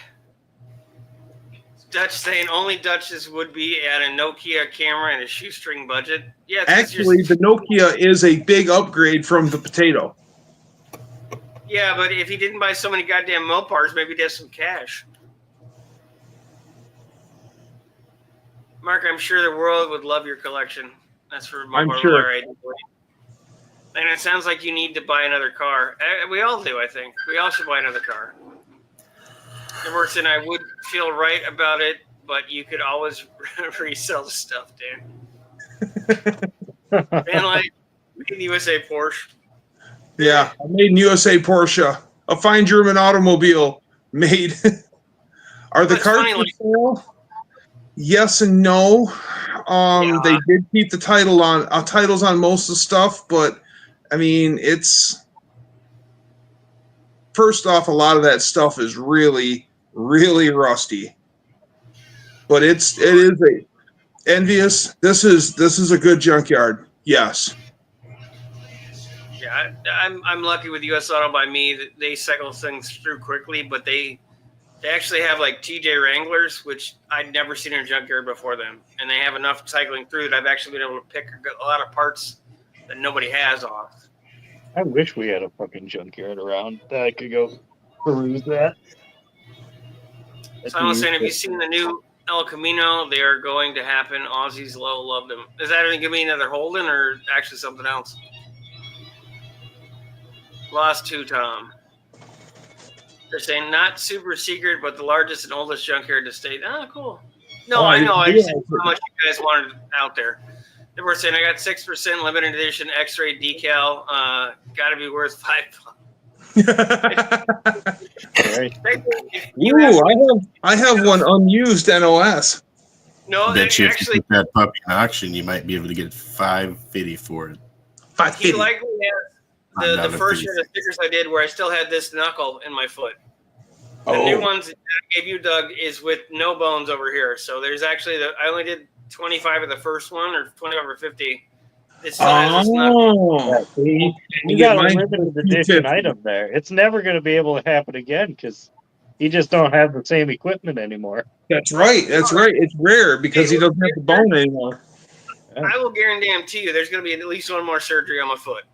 Dutch saying only Dutch's would be at a Nokia camera and a shoestring budget. Yeah, it's 'cause Actually, the Nokia is a big upgrade from the Potato. yeah, but if he didn't buy so many goddamn Mopars, maybe he'd have some cash. Mark, I'm sure the world would love your collection. That's for I'm Mopar sure. Right. And it sounds like you need to buy another car. We all do, I think. We all should buy another car. Emerson, I would feel right about it, but you could always resell the stuff, Dan. And like made in USA Porsche. Yeah, I made in USA Porsche, a fine German automobile made. Are the That's cars funny, for like- sale? Yes and no. Yeah. They did keep the titles on most of the stuff, but I mean, it's first off, a lot of that stuff is really, really rusty. But it is a envious. This is a good junkyard. Yes. Yeah, I'm lucky with US Auto by me that they cycle things through quickly, but they actually have like TJ Wranglers, which I'd never seen in a junkyard before them, and they have enough cycling through that I've actually been able to pick a lot of parts that nobody has off. I wish we had a fucking junkyard around that I could go peruse that. So I was saying, have you seen the new El Camino? They are going to happen. Aussies loved them. Is that going to be another Holden or actually something else? Lost to Tom. They're saying not super secret, but the largest and oldest junkyard in the state. Oh, cool. No, I know. I just how much you guys wanted out there. They were saying I got 6% limited edition X-ray decal. Got to be worth $5. Ooh, I have one unused NOS. No, they Bet you if you actually put that puppy in auction, you might be able to get $550 for it. he $550. likely has I'm the down first to year of stickers I did where I still had this knuckle in my foot. The new ones that I gave you, Doug, is with no bones over here. So there's actually I only did 25 of the first one, or 25 or 50. It still has this knuckle. Yeah, see, you got a limited edition item there. It's never going to be able to happen again because you just don't have the same equipment anymore. That's right. That's right. It's rare because he doesn't have the bone anymore. I will guarantee you there's going to be at least one more surgery on my foot.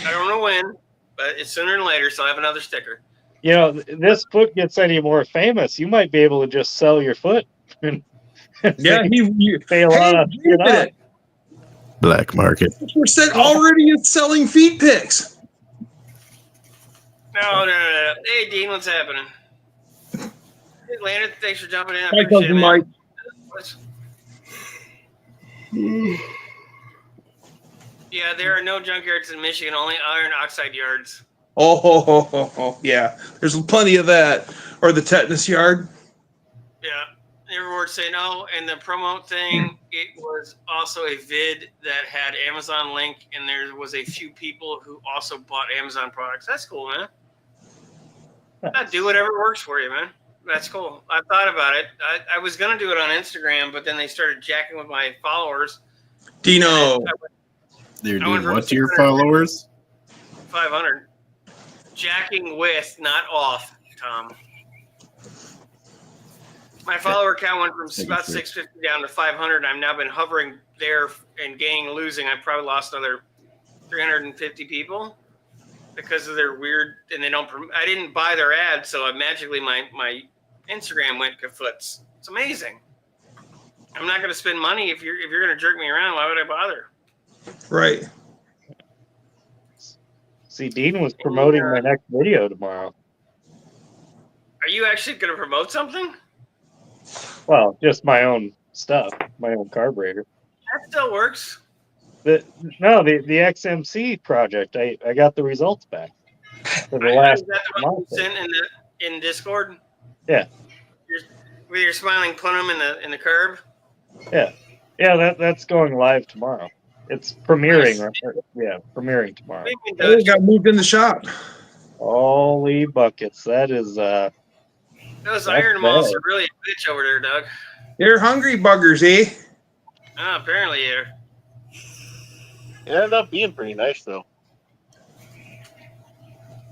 I don't know when, but it's sooner than later, so I have another sticker. You know, this foot gets any more famous, you might be able to just sell your foot. Yeah, he pay a lot of shit did up. it. Black market. Percent already is selling feet pics. No. Hey, Dean, what's happening? Hey, Landon, thanks for jumping in. I Hi, appreciate cousin it, Mike. man. Yeah, there are no junkyards in Michigan, only iron oxide yards. Oh, yeah. There's plenty of that. Or the tetanus yard. Yeah. Everyone say no. And the promo thing, it was also a vid that had Amazon link, and there was a few people who also bought Amazon products. That's cool, man. Do whatever works for you, man. That's cool. I thought about it. I was going to do it on Instagram, but then they started jacking with my followers. Dino. They're doing what to your followers? 500. Jacking with, not off, Tom. My follower count went from about 650 down to 500. I've now been hovering there and gaining, losing. I probably lost another 350 people because of their weird, and they don't. I didn't buy their ad, so magically my Instagram went kaput. It's amazing. I'm not going to spend money if you're going to jerk me around. Why would I bother? Right. See, Dean was promoting my next video tomorrow. Are you actually going to promote something? Well, just my own stuff, my own carburetor. That still works. The XMC project, I got the results back for the last Is that the one month. you sent in Discord? Yeah. With your smiling plenum in the curb? Yeah, that's going live tomorrow. It's premiering. Right? Premiering tomorrow. Oh, got moved in the shop. Holy buckets! That is Those iron moths are really a bitch over there, Doug. You're hungry buggers, eh? Apparently, yeah. It ended up being pretty nice though.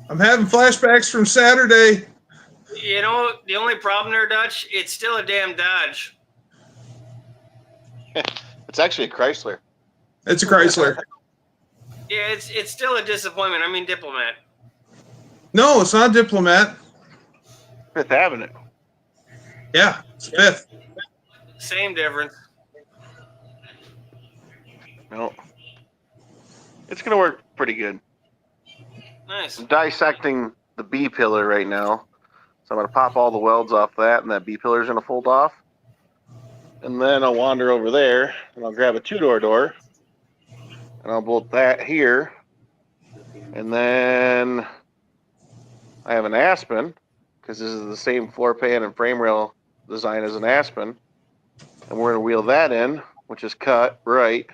I'm having flashbacks from Saturday. You know, the only problem there, Dutch, it's still a damn Dodge. It's actually a Chrysler. It's a Chrysler. Yeah, it's still a disappointment. I mean, Diplomat. No, it's not Diplomat. Fifth Avenue. Yeah, it's fifth. Same difference. No. It's gonna work pretty good. Nice. I'm dissecting the B pillar right now. So I'm gonna pop all the welds off that, and that B pillar is gonna fold off. And then I'll wander over there and I'll grab a 2-door door. And I'll bolt that here. And then I have an Aspen, because this is the same floor pan and frame rail design as an Aspen. And we're going to wheel that in, which is cut right.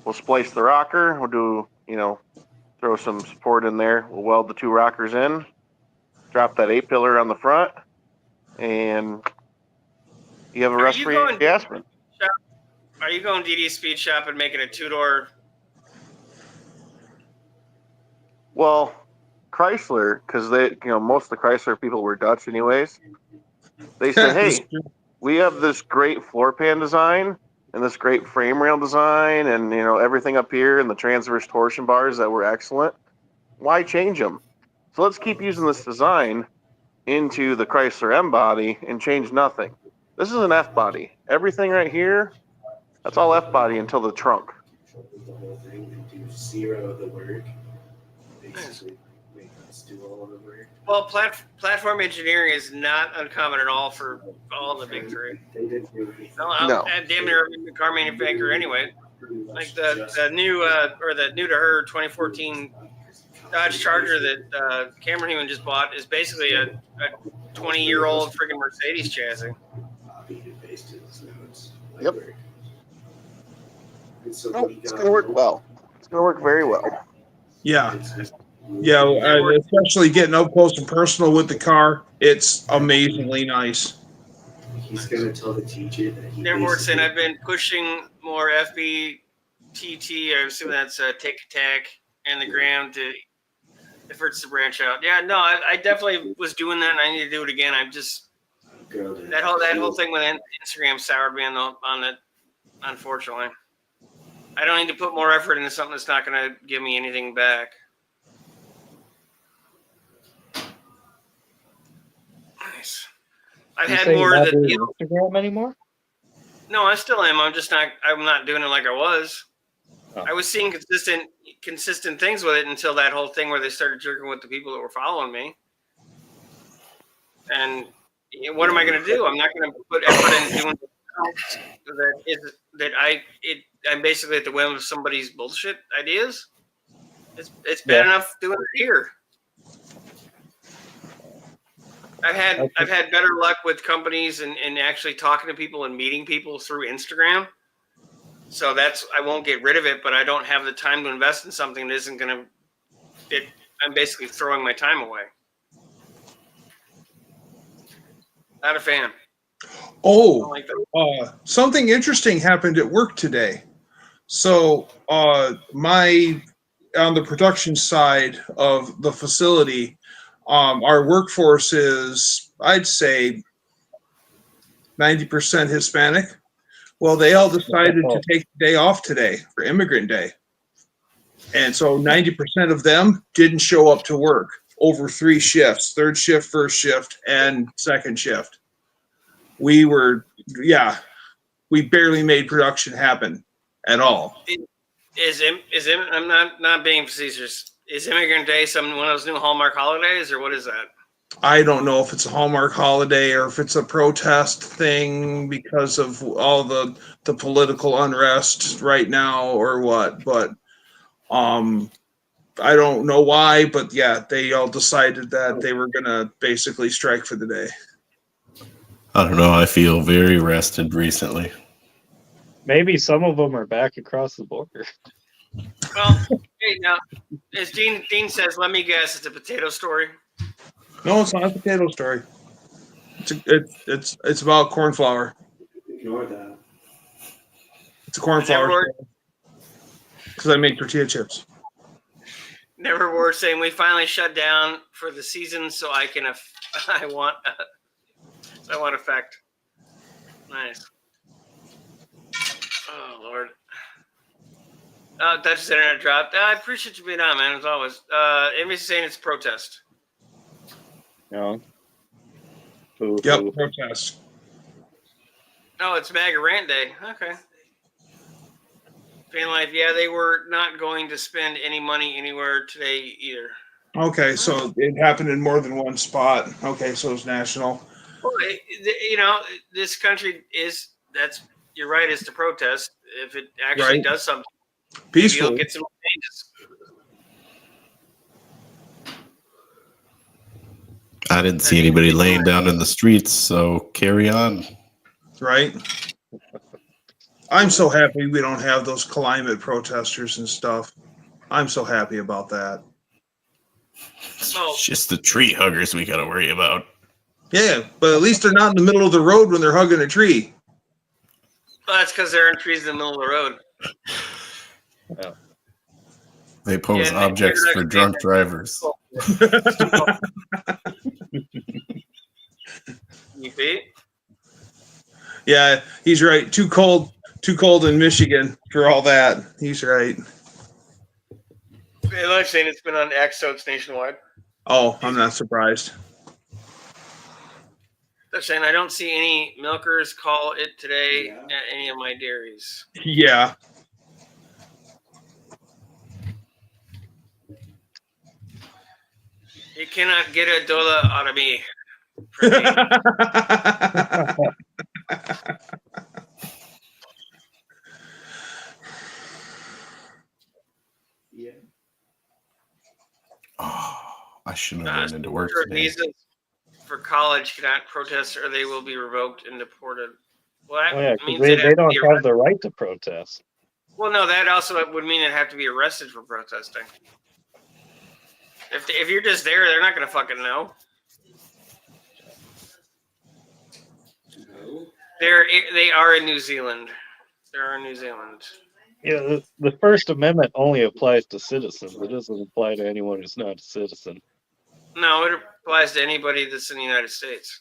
We'll splice the rocker. We'll do, throw some support in there. We'll weld the 2 rockers in. Drop that A-pillar on the front. And you have a rust-free Aspen. Are you going DD Speed Shop and making a 2-door? Well, Chrysler, because they, most of the Chrysler people were Dutch anyways. They said, hey, we have this great floor pan design and this great frame rail design and, everything up here and the transverse torsion bars that were excellent. Why change them? So let's keep using this design into the Chrysler M body and change nothing. This is an F body. Everything right here, that's all F body until the trunk. The whole thing and do 0 of the work. Basically, make us do all of the work. Well, platform engineering is not uncommon at all for all the big 3. No. Damn near every car manufacturer anyway. Like the new or the new to her 2014 Dodge Charger that Cameron Heeman just bought is basically a 20-year-old freaking Mercedes chassis. Yep. It's going to work well. It's going to work very well. Yeah. Yeah, especially getting up close and personal with the car. It's amazingly nice. He's going to tell the teacher that he Therefore, saying I've been pushing more FBTT, I assume that's Take Attack and the Gram to efforts to branch out. Yeah, no, I definitely was doing that, and I need to do it again. I'm just that whole thing with Instagram soured me on it. Unfortunately, I don't need to put more effort into something that's not going to give me anything back. Nice. I've had more of the Instagram anymore. No, I still am. I'm not doing it like I was. Oh. I was seeing consistent things with it until that whole thing where they started jerking with the people that were following me. And what am I going to do? I'm not going to put effort into doing I'm basically at the whim of somebody's bullshit ideas. It's bad enough doing it here. I've had better luck with companies and actually talking to people and meeting people through Instagram. So I won't get rid of it, but I don't have the time to invest in something that isn't going to. I'm basically throwing my time away. Not a fan. Oh, something interesting happened at work today. So on the production side of the facility, our workforce is, I'd say, 90% Hispanic. Well, they all decided to take the day off today for Immigrant Day. And so 90% of them didn't show up to work over 3 shifts, 3rd shift, 1st shift, and 2nd shift. We barely made production happen at all. I'm not being facetious. Is Immigrant Day one of those new Hallmark holidays, or what is that? I don't know if it's a Hallmark holiday or if it's a protest thing because of all the political unrest right now or what, but I don't know why, but yeah, they all decided that they were going to basically strike for the day. I don't know. I feel very rested recently. Maybe some of them are back across the border. Well, hey, now, as Dean says, let me guess, it's a potato story. No, it's not a potato story. It's about corn flour. Ignore that. It's a corn flour Never, because I make tortilla chips. never were saying we finally shut down for the season, so I can. I want effect. Nice. Oh Lord. Dutch's internet dropped. I appreciate you being on, man, as always. Anybody's saying it's a protest. No. Boo, Yep, boo. protest. Oh, it's MAGA Rant Day. Okay. Fan Life, yeah, they were not going to spend any money anywhere today either. Okay, so it happened in more than one spot. Okay, so it's national. Well, this country you're right, is to protest. If it actually Right. does something, maybe Peacefully. you'll get some changes. I didn't see anybody laying down in the streets, so carry on. Right? I'm so happy we don't have those climate protesters and stuff. I'm so happy about that. Oh. It's just the tree huggers we got to worry about. Yeah, but at least they're not in the middle of the road when they're hugging a tree. Well, that's because there are trees in the middle of the road. Yeah. They pose Yeah, objects they're for not- drunk drivers. You beat? Yeah, he's right. Too cold in Michigan for all that. He's right. Hey, like saying it's been on X, so it's nationwide. Oh, I'm not surprised. They're saying I don't see any milkers call it today Yeah. at any of my dairies. Yeah. You cannot get a dollar out of me. For me. Yeah. Oh, I shouldn't have went into work Sure, today. visas for college cannot protest or they will be revoked and deported. Well, that Well, yeah, 'cause means they they'd have to don't be have arrested. the right to protest. Well, no, that also would mean they'd have to be arrested for protesting. If you're just there, they're not going to fucking know. No. They are in New Zealand. They're in New Zealand. Yeah, the First Amendment only applies to citizens. It doesn't apply to anyone who's not a citizen. No, it applies to anybody that's in the United States.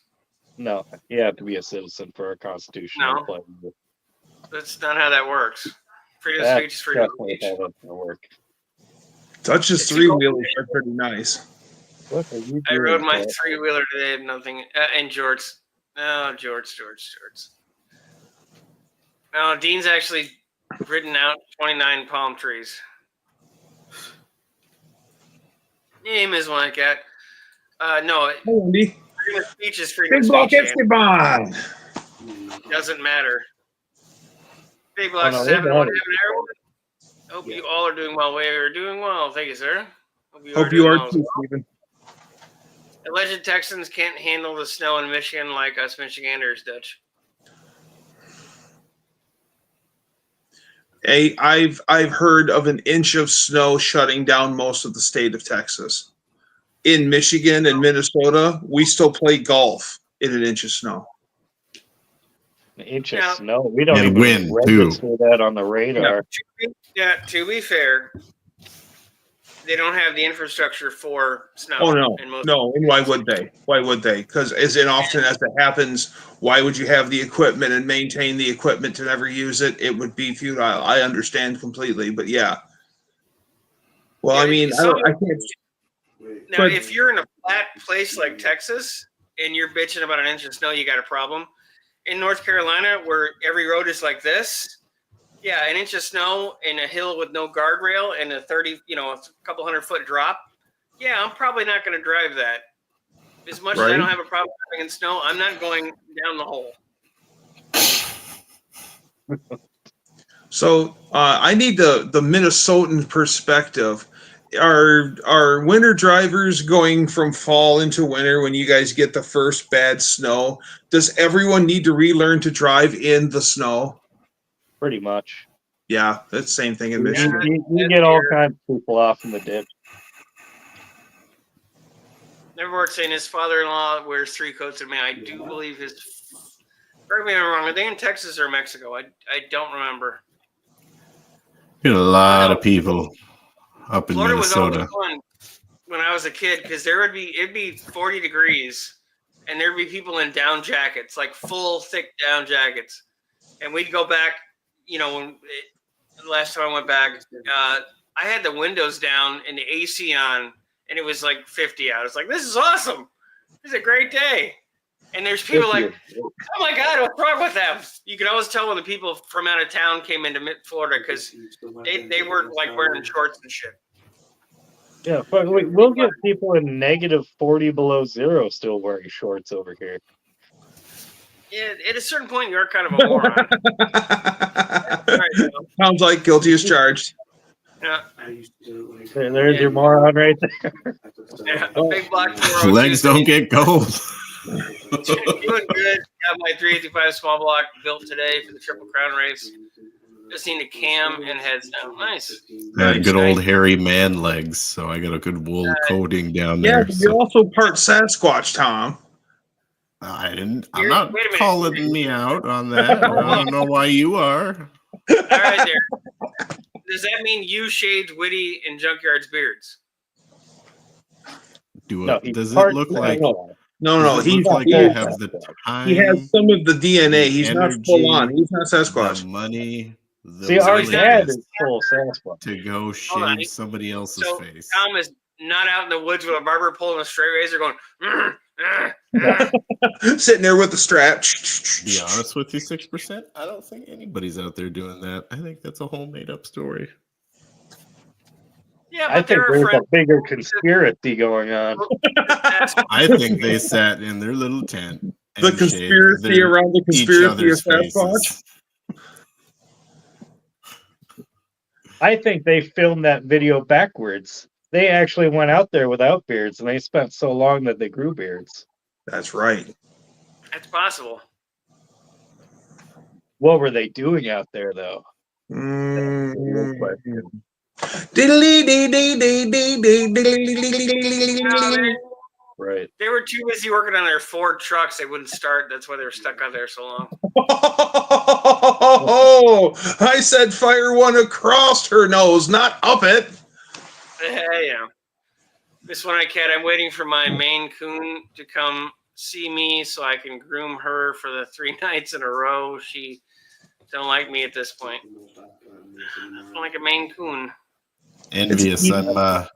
No, you have to be a citizen for our Constitution to No. apply to you. That's not how that works. Freedom of That's speech is freedom of definitely speech. how that's gonna work. Dutch's If you go- three-wheelers are pretty nice. What are you I doing, rode my Pat? three-wheeler today and nothing. And George. No, George. No, Dean's actually ridden out 29 palm trees. Name is one cat. No, Hey, Andy. freedom of speech is freedom Big of block speech. man. Esteban. Doesn't matter. Big Oh, blocks no, is we having got one, it. having everyone. Hope you all are doing well. We are doing well. Thank you, sir. Hope you doing are well as too, well. Stephen. Alleged Texans can't handle the snow in Michigan like us Michiganders, Dutch. I've heard of an inch of snow shutting down most of the state of Texas. In Michigan and Minnesota, we still play golf in an inch of snow. An inch Yeah. of snow. We don't And even wind, register that on the radar. Yeah, to be fair, they don't have the infrastructure for snow. Oh no, in most no. And why would they? Why would they? Because as often as it happens, why would you have the equipment and maintain the equipment to never use it? It would be futile. I understand completely, but yeah. Well, Yeah, I mean, I can't. Wait. Now, But- if you're in a flat place like Texas and you're bitching about an inch of snow, you got a problem. In North Carolina, where every road is like this, yeah, an inch of snow in a hill with no guardrail and a a couple 100-foot drop. Yeah, I'm probably not going to drive that. As much as I Right. don't have a problem driving in snow, I'm not going down the hole. So I need the Minnesotan perspective. Are winter drivers going from fall into winter when you guys get the first bad snow? Does everyone need to relearn to drive in the snow? Pretty much. Yeah, that's the same thing in You, Michigan. you get all kinds of people off in the ditch. Neverboard saying his father-in-law wears 3 coats of mail. I do believe his. Correct me if I'm wrong. Are they in Texas or Mexico? I don't remember. Get a lot No. of people up in Florida was always Minnesota. fun when I was a kid because it'd be 40 degrees and there'd be people in down jackets, like full thick down jackets, and we'd go back. The last time I went back, I had the windows down and the AC on, and it was like 50 out. It's like, this is awesome. This is a great day. And there's people like, oh my God, what's wrong with them? You can always tell when the people from out of town came into Florida because they were like wearing shorts and shit. Yeah, but we'll get people in -40 below zero still wearing shorts over here. Yeah, at a certain point, you're kind of a moron. Right, Sounds like guilty as charged. yeah. There's your moron right there. Yeah, a big black 402. Legs don't get cold. Doing good. Got my 385 small block built today for the Triple Crown race. Just need a cam and heads down. Nice. Good old hairy man legs, so I got a good wool coating down Yeah, there. but you're So also part Sasquatch, Tom. I'm Wait not a minute. calling me out on that. I don't know why you are. All right, there. Does that mean you shaved Witty and Junkyard's beards? Does it look like? No, Does it he's look like he, I have the time? he has some of the DNA. the He's not energy, full on. He's not the Sasquatch. money. The See, our he's not- dad willingness is full Sasquatch. to go Hold on. shave somebody else's So face. Tom is not out in the woods with a barber pulling a straight razor going, Sitting there with the strap. Be honest with you, 6%. I don't think anybody's out there doing that. I think that's a whole made-up story. Yeah, I but think there are there's a friends. bigger conspiracy going on. I think they sat in their little tent. And The shaved conspiracy around the each conspiracy of other's Sasquatch. faces. I think they filmed that video backwards. They actually went out there without beards, and they spent so long that they grew beards. That's right. That's possible. What were they doing out there, though? Right. They were too busy working on their Ford trucks. They wouldn't start. That's why they were stuck out there so long. Oh, I said fire one across her nose, not up it. Yeah. This one I cat. I'm waiting for my Maine Coon to come see me so I can groom her for the 3 nights in a row. She don't like me at this point. I don't like a Maine Coon. Envious. Big It's a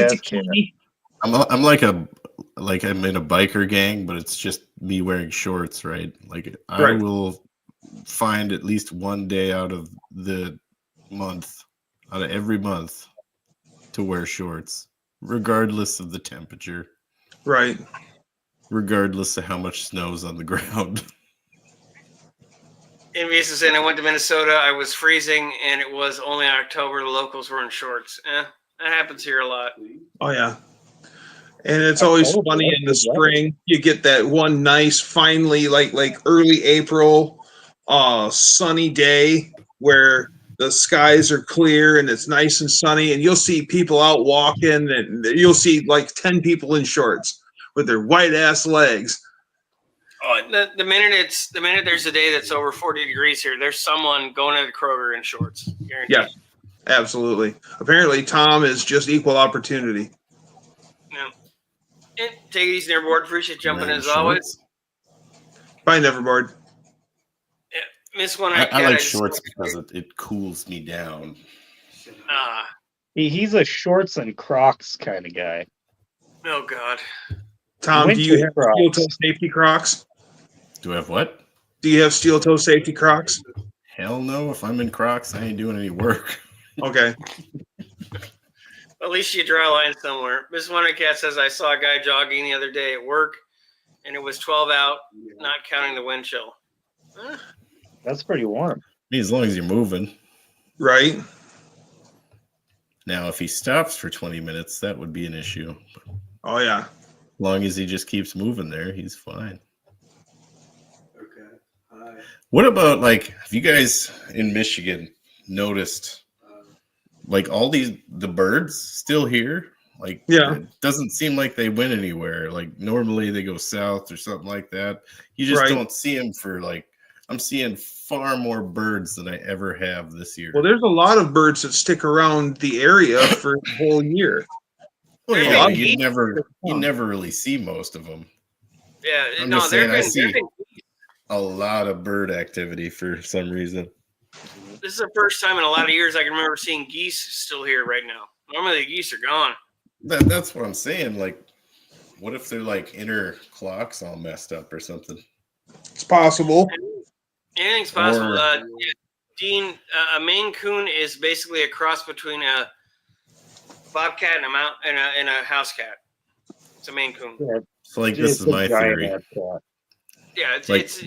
ass cat. kitty. I'm like I'm in a biker gang, but it's just me wearing shorts, right? Like I Right. will find at least one day out of the month, out of every month, to wear shorts, regardless of the temperature, Right. regardless of how much snow's on the ground. Envious is saying I went to Minnesota. I was freezing, and it was only October. The locals were in shorts. That happens here a lot. Oh yeah. And it's always funny in the spring. You get that one nice, finally, like early April, sunny day where the skies are clear and it's nice and sunny, and you'll see people out walking, and you'll see like 10 people in shorts with their white ass legs. Oh, the minute there's a day that's over 40 degrees here, there's someone going to the Kroger in shorts. Guaranteed. Yeah, absolutely. Apparently, Tom is just equal opportunity. Yeah. And take it easy, Neverboard. Appreciate jumping Wearing as always. Bye, Neverboard. Miss one I cat. like just- shorts because it cools me down. Ah, He's a shorts and Crocs kind of guy. oh God. Tom, do you Winter have Crocs. steel toe safety Crocs? Do I have what? Do you have steel toe safety Crocs? Hell no. If I'm in Crocs, I ain't doing any work. Okay. At least you draw a line somewhere. Miss Wondercat says I saw a guy jogging the other day at work, and it was 12 out, not counting the wind chill. Huh? That's pretty warm. As long as you're moving. Right. Now, if he stops for 20 minutes, that would be an issue. Oh yeah. As long as he just keeps moving there, he's fine. Okay. Hi. What about, like, have you guys in Michigan noticed, like, all the birds still here? Like, Yeah. it doesn't seem like they went anywhere. Like, normally they go south or something like that. You just Right. don't see them for like. I'm seeing far more birds than I ever have this year. Well, there's a lot of birds that stick around the area for the whole year. Well, There's yeah, been but geese. you never really see most of them. Yeah, I'm no, just saying, I there've see been. a lot of bird activity for some reason. This is the first time in a lot of years I can remember seeing geese still here right now. Normally the geese are gone. That's what I'm saying. Like, what if they're like inner clocks all messed up or something? It's possible. Anything's possible. Or- Yeah, Dean, a Maine Coon is basically a cross between a bobcat and a house cat. It's a Maine Coon. Yeah, So, like, this it's is a my giant theory. ass cat. Yeah, it's Like- it's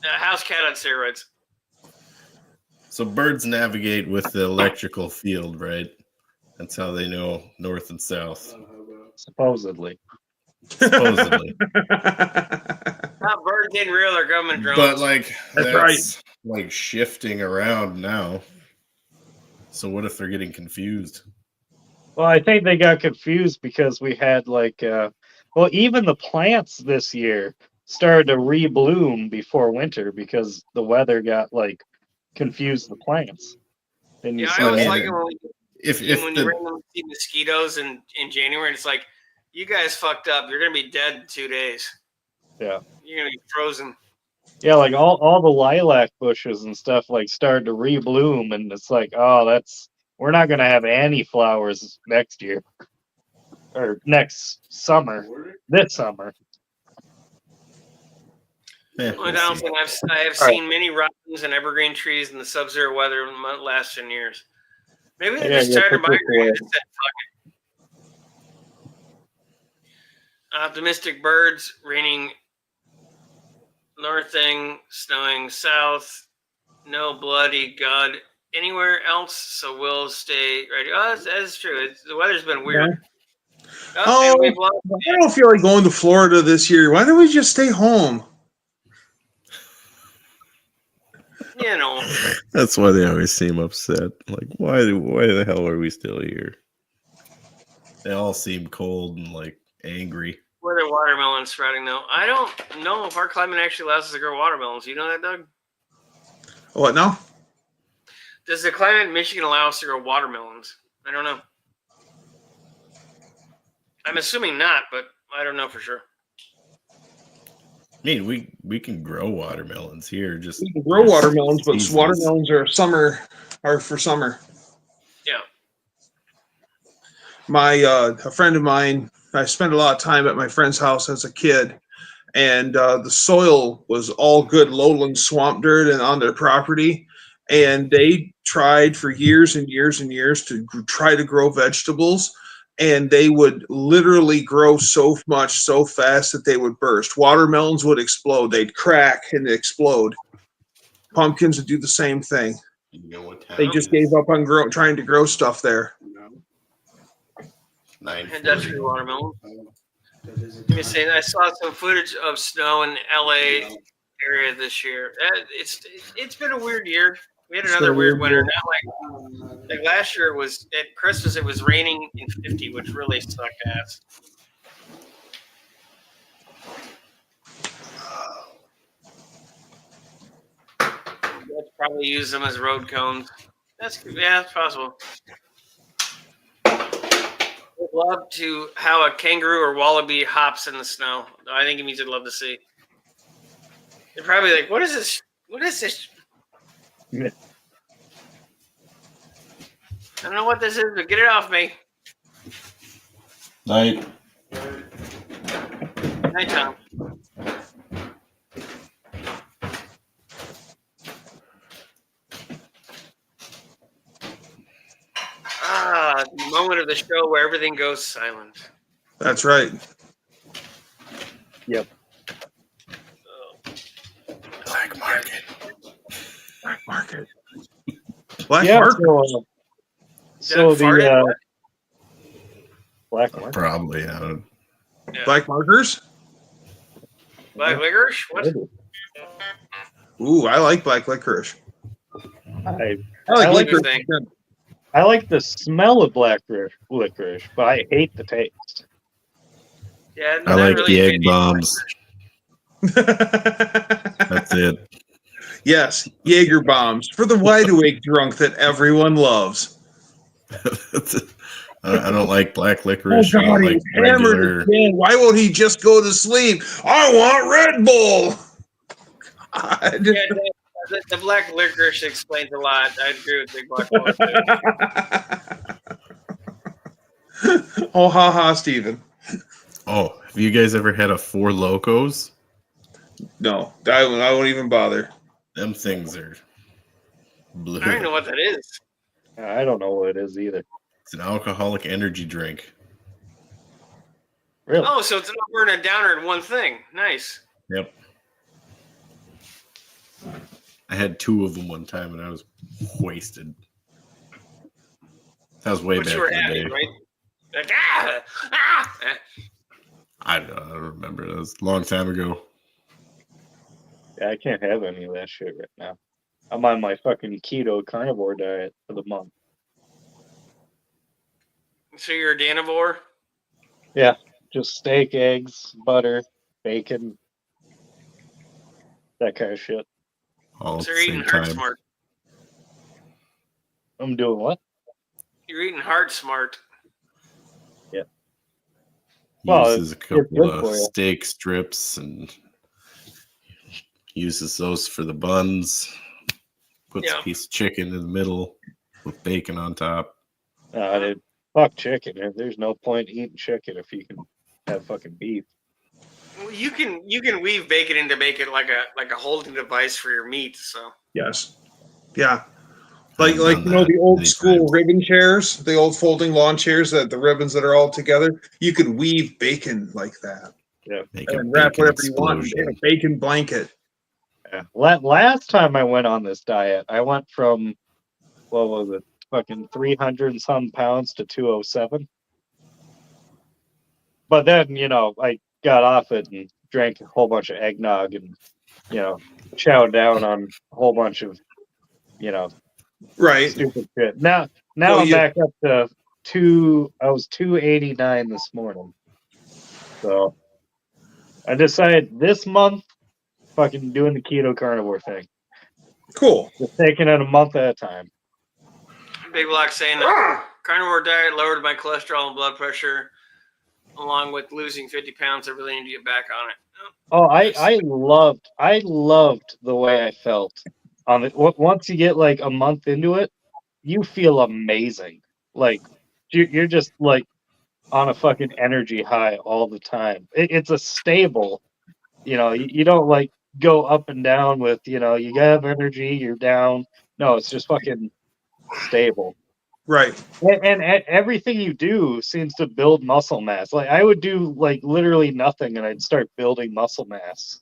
a house cat on steroids. So birds navigate with the electrical field, right? That's how they know north and south. Supposedly. Supposedly. Not birds in real or government drones. But like That's that's like shifting around now. So what if they're getting confused? Well, I think they got confused because we had like, well, even the plants this year started to rebloom before winter because the weather got like confused the plants. And you Yeah, see I always that- like it when If you the randomly see mosquitoes in January. It's like, you guys fucked up. You're gonna be dead in 2 days. Yeah. You're gonna be frozen. Yeah, like all the lilac bushes and stuff like started to rebloom, and it's like, oh, we're not gonna have any flowers next year or next summer, this summer. eh, Well, we'll Donaldson, see. I have seen many robins and evergreen trees in the sub-zero weather last 10 years. Maybe they Yeah, just yeah, tired of migrating particularly. and just said, fuck it. Optimistic birds, raining northing, snowing south, no bloody God anywhere else, so we'll stay right. Oh, that's true. The weather's been weird. Oh, and we've lost, I don't feel like going to Florida this year. Why don't we just stay home? you know, That's why they always seem upset. Like, why the hell are we still here? They all seem cold and like angry. whether watermelon's sprouting though. I don't know if our climate actually allows us to grow watermelons. You know that, Doug? What now? Does the climate in Michigan allow us to grow watermelons? I don't know. I'm assuming not, but I don't know for sure. I mean, we can grow watermelons here. Just We can grow watermelons, but seasons. watermelons are for summer. Yeah. A friend of mine, I spent a lot of time at my friend's house as a kid, and the soil was all good lowland swamp dirt and on their property, and they tried for years and years and years to try to grow vegetables, and they would literally grow so much so fast that they would burst. Watermelons would explode. They'd crack and explode. Pumpkins would do the same thing. You know what They time just it is? gave up on trying to grow stuff there. 9:40. Industrial watermelon. Let me say, I saw some footage of snow in LA area this year. It's been a weird year. We had another weird winter. Not like last year. It was at Christmas. It was raining in 50, which really sucked ass. Let's probably use them as road cones. That's possible. I'd love to how a kangaroo or wallaby hops in the snow. I think it means I'd love to see. They're probably like, "What is this? What is this?" Yeah. I don't know what this is, but get it off me. Night. Night, Tom. The moment of the show where everything goes silent. That's right. Yep. Black market. Black market. Black Yeah, market. so Doug farted? the black market. Probably. I don't. Yeah. Black markers. Black licorice? What? Ooh, I like black licorice. I I like like licorice. thing. I like the smell of black licorice, but I hate the taste. Yeah, I not like really the a egg fan. bombs. That's it. Yes, Jaeger bombs for the wide awake drunk that everyone loves. I don't like black Oh licorice. I God, don't like he's hammered regular. again. Why won't he just go to sleep? I want Red Bull. God. Yeah, the black licorice explains a lot. I agree with Big Black Bull. Oh, ha ha, Steven. Oh, have you guys ever had a Four Locos? No, I won't even bother. Them things are blue. I don't even know what that is. I don't know what it is either. It's an alcoholic energy drink. Really? Oh, so it's an upper and a downer in one thing. Nice. Yep. I had 2 of them one time and I was wasted. That was way But back you were in the happy, day. right? Like, ah. I don't remember. That was a long time ago. Yeah, I can't have any of that shit right now. I'm on my fucking keto carnivore diet for the month. So you're a Danivore? Yeah, just steak, eggs, butter, bacon, that kind of shit. All at So the you're eating same heart time. smart. I'm doing what? You're eating heart smart. Well, Uses a it's couple good of for you. steak strips and uses those for the buns. Puts Yeah. a piece of chicken in the middle with bacon on top. Dude, fuck chicken. There's no point eating chicken if you can have fucking beef. Well, you can weave bacon in to make it like a holding device for your meat. So Yes. Yeah. I've Like done you know that the old many school times. ribbon chairs, the old folding lawn chairs that the ribbons that are all together. You could weave bacon like that Make a and wrap bacon whatever you want and get a explosion. bacon blanket. Yeah. Last time I went on this diet, I went from, what was it, fucking 300 and some pounds to 207. But then, I got off it and drank a whole bunch of eggnog and, chowed down on a whole bunch of, Right. stupid shit. Now So I'm you- back up to I was 289 this morning. So I decided this month, fucking doing the keto carnivore thing. Cool. Just taking it a month at a time. Big Black saying that carnivore diet lowered my cholesterol and blood pressure, along with losing 50 pounds. I really need to get back on it. Oh, I loved the way I felt on it. Once you get like a month into it, you feel amazing. Like you're just like on a fucking energy high all the time. It's a stable, you don't like go up and down with, you have energy, you're down. No, it's just fucking stable. Right. And everything you do seems to build muscle mass. Like I would do like literally nothing and I'd start building muscle mass.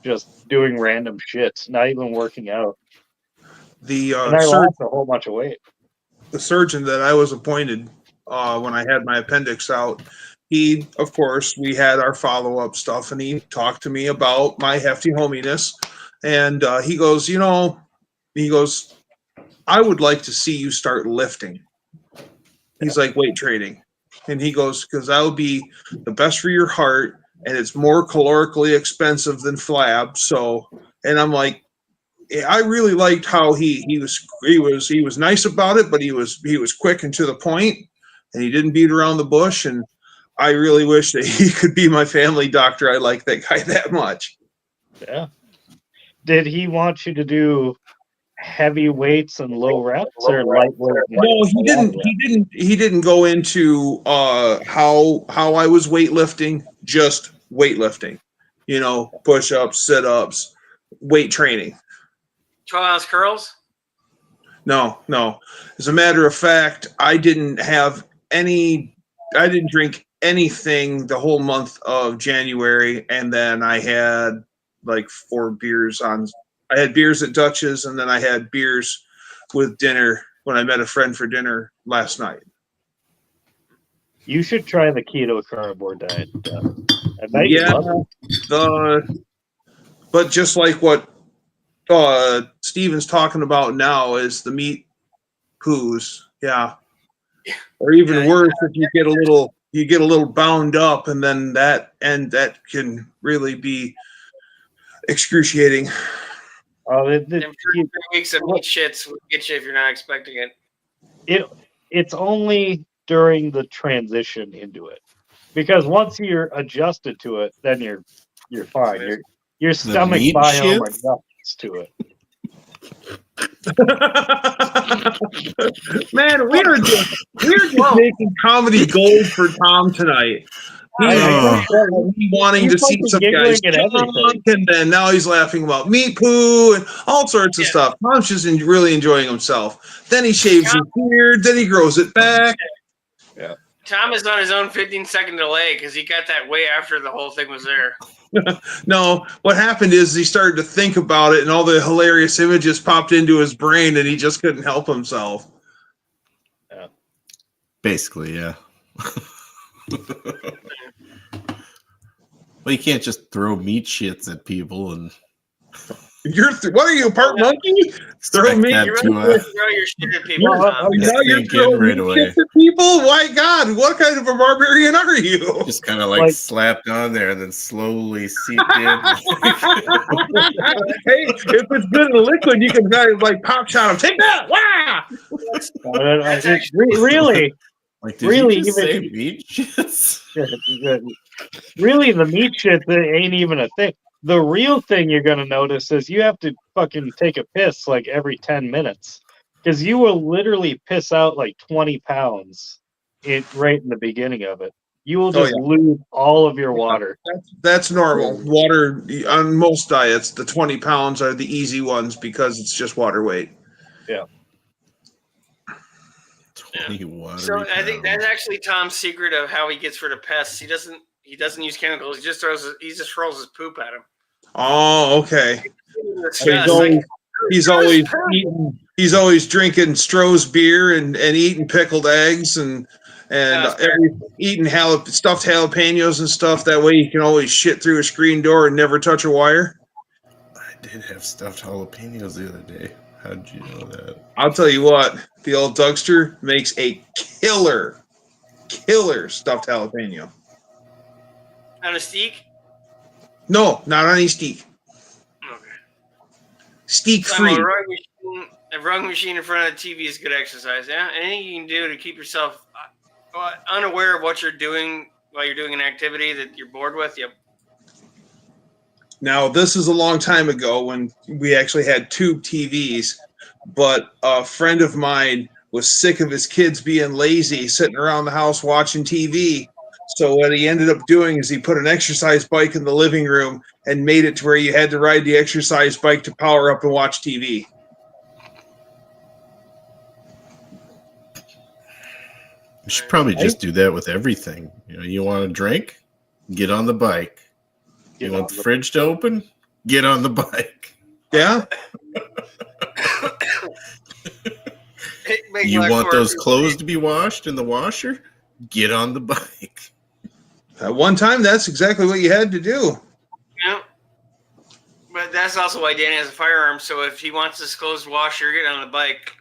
Just doing random shit, not even working out. The And I lost a whole bunch of weight. the surgeon that I was appointed when I had my appendix out, he, of course, we had our follow-up stuff, and he talked to me about my hefty hominess, and he goes, I would like to see you start lifting. He's like, weight training. And he goes, because that would be the best for your heart, and it's more calorically expensive than flab. So, and I'm like, I really liked how he was nice about it, but he was quick and to the point, and he didn't beat around the bush. And I really wish that he could be my family doctor. I like that guy that much. Yeah. Did he want you to do heavy weights and low reps or lightweight? No, he didn't. He didn't go into how I was weightlifting. Just weightlifting, push-ups, sit-ups, weight training. 12-ounce curls? No. As a matter of fact, I didn't drink anything the whole month of January, and then I had like 4 beers I had beers at Dutch's, and then I had beers with dinner when I met a friend for dinner last night. You should try the keto carnivore diet. I bet you love it. But just like what Steven's talking about now is the meat poos. Yeah. Or even Yeah. worse, if you get a little bound up, and then that can really be excruciating. Oh, Them 3 weeks of meat shits will get you if you're not expecting it. It's only during the transition into it, because once you're adjusted to it, then you're fine. Your stomach meat biome shits? adjusts to it. Man, we're just making comedy gold for Tom tonight. He I wanting to see fucking some guys giggling at everything. junk, and then now he's laughing about meat poo and all sorts of stuff. Tom's just really enjoying himself. Then he shaves his beard, then he grows it back. Tom is on his own 15-second delay because he got that way after the whole thing was there. No, what happened is he started to think about it, and all the hilarious images popped into his brain, and he just couldn't help himself. Basically, yeah. Well, you can't just throw meat shits at people and What are you, a part monkey? Throw meat. that You to really throw your shit at people, Tom. Now you're sink in throwing right meat away. shits at people? My God, what kind of a barbarian are you? Just kind of like slapped on there and then slowly seeped in. Hey, if it's good in liquid, you can like pop shot him. Take that! Wow! That's actually Really, Like, did really, you just even say meat shits? really, the meat shit ain't even a thing. The real thing you're gonna notice is you have to fucking take a piss like every 10 minutes, because you will literally piss out like 20 pounds right in the beginning of it. You will just lose all of your water. That's normal. Water on most diets, the 20 pounds are the easy ones because it's just water weight. Yeah. 20 watery So I think pounds. that's actually Tom's secret of how he gets rid of pests. He doesn't use chemicals. He just throws his poop at him. Oh, okay. Disgust. He's always drinking Stroh's beer and eating pickled eggs and eating stuffed jalapenos and stuff. That way you can always shit through a screen door and never touch a wire. I did have stuffed jalapenos the other day. How did you know that? I'll tell you what, the old Dougster makes a killer stuffed jalapeno. On a steak? No, not on any steak. Okay. Steak So free. a rowing machine in front of the TV is good exercise. Yeah, anything you can do to keep yourself unaware of what you're doing while you're doing an activity that you're bored with. Yep. Now, this is a long time ago when we actually had tube TVs, but a friend of mine was sick of his kids being lazy, sitting around the house watching TV. So what he ended up doing is he put an exercise bike in the living room and made it to where you had to ride the exercise bike to power up and watch TV. You should probably just do that with everything. You want a drink? Get on the bike. You want the fridge to open? Get on the bike. Yeah. You want those clothes to be washed in the washer? Get on the bike. At one time, that's exactly what you had to do. Yeah. But that's also why Danny has a firearm. So if he wants his clothes washed, you're getting on the bike.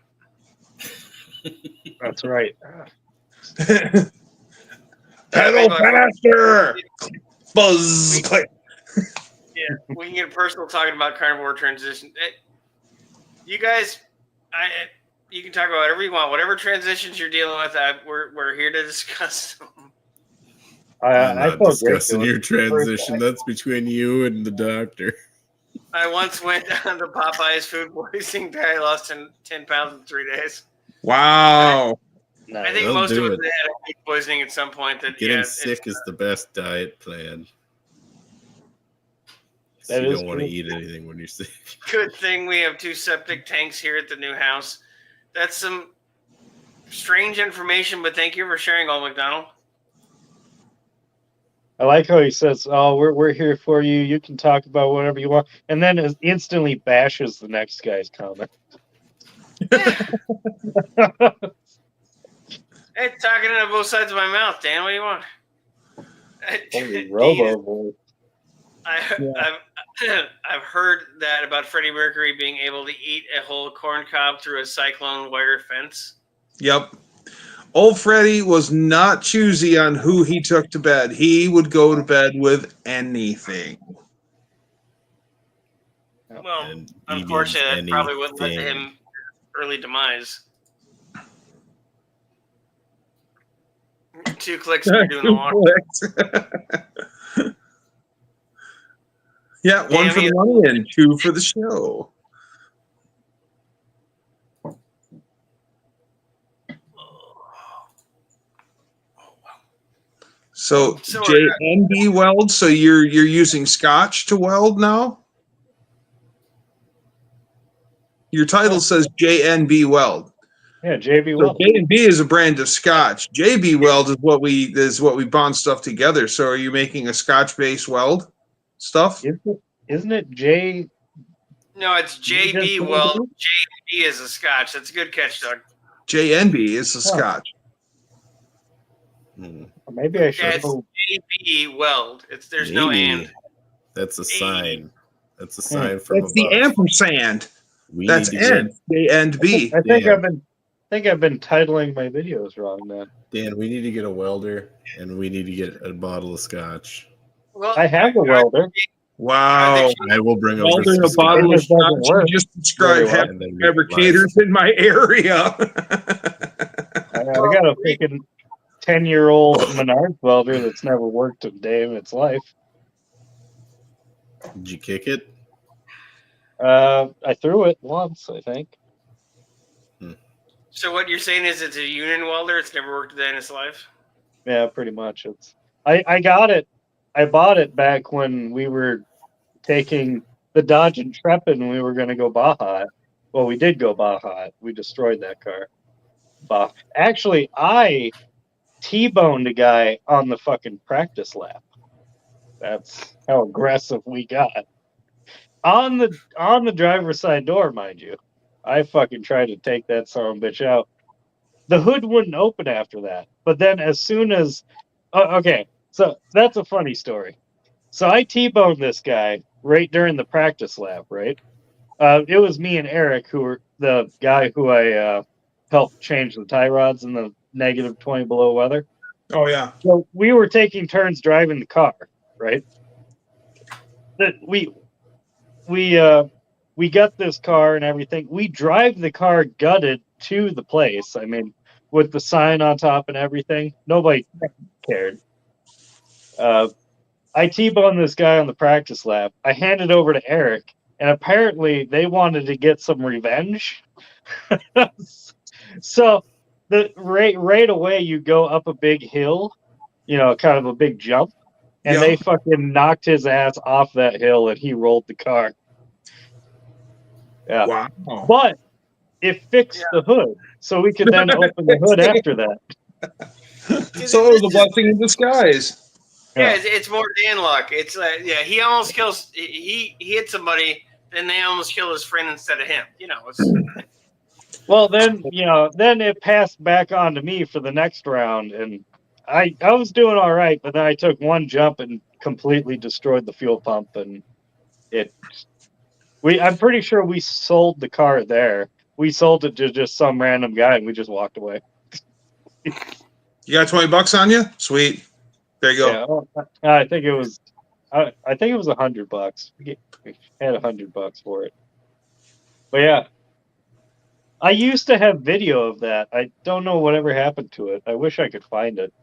That's right. Pedal faster! Buzz! Click. Yeah, we can get personal talking about carnivore transition. You guys, you can talk about whatever you want, whatever transitions you're dealing with. We're here to discuss them. I'm not discussing your transition. That's between you and the doctor. I once went on the Popeye's food poisoning diet. I lost 10 pounds in 3 days. Wow. I think most of us had food poisoning at some point. Getting sick is the best diet plan. You don't want to eat anything when you're sick. Good thing we have 2 septic tanks here at the new house. That's some strange information, but thank you for sharing, Old McDonald. I like how he says, "Oh, we're here for you. You can talk about whatever you want," and then instantly bashes the next guy's comment. Hey, talking out of both sides of my mouth, Dan. What do you want? Holy robo voice. I've heard that about Freddie Mercury being able to eat a whole corn cob through a cyclone wire fence. Yep. Old Freddy was not choosy on who he took to bed. He would go to bed with anything. Well, And unfortunately, that probably wouldn't lead to anything. him early demise. 2 clicks and you're doing the water. Yeah, one for the money and 2 for the show. So JNB weld. So you're using Scotch to weld now. Your title says JNB weld. Yeah, JB So Weld. J&B is a brand of Scotch. JB Weld is what we bond stuff together. So are you making a Scotch-based weld stuff? Isn't it J? No, it's JB Weld. JB is a Scotch. That's a good catch, Doug. JNB is a Scotch. Maybe I should. Yeah, it's JB Weld. There's no and. That's a sign. That's a sign from That's the ampersand. That's N. JNB. I think I've been titling my videos wrong, man. Dan, we need to get a welder and we need to get a bottle of Scotch. Well, I have a welder. Wow. I will bring over welder a bottle of Scotch. You just described fabricators in my area. I got a freaking 10-year-old Menards welder that's never worked a day in its life. Did you kick it? I threw it once, I think. So what you're saying is it's a union welder? It's never worked a day in its life? Yeah, pretty much. I got it. I bought it back when we were taking the Dodge Intrepid and we were going to go Baja. Well, we did go Baja. We destroyed that car. Actually, I T-boned a guy on the fucking practice lap. That's how aggressive we got. On the driver's side door, mind you. I fucking tried to take that son of a bitch out. The hood wouldn't open after that. But then as soon as... okay, so that's a funny story. So I T-boned this guy right during the practice lap, right? It was me and Eric, who were the guy who I helped change the tie rods in the negative 20 below weather. Oh, yeah. So we were taking turns driving the car, right? We got this car and everything. We drive the car gutted to the place. I mean, with the sign on top and everything. Nobody cared. I T-boned this guy on the practice lap. I handed over to Eric, and apparently they wanted to get some revenge. So right away you go up a big hill, kind of a big jump, and they fucking knocked his ass off that hill, and he rolled the car. Yeah. Wow. But it fixed the hood, so we could then open the hood after that. So it was a blessing in disguise. Yeah, it's more Dan luck. It's he almost kills. He hit somebody, then they almost kill his friend instead of him. Well, then then it passed back on to me for the next round, and I was doing all right, but then I took one jump and completely destroyed the fuel pump, and I'm pretty sure we sold the car there. We sold it to just some random guy, and we just walked away. You got $20 on you? Sweet. There you go. Yeah, I think it was $100. We had $100 for it. But yeah, I used to have video of that. I don't know whatever happened to it. I wish I could find it.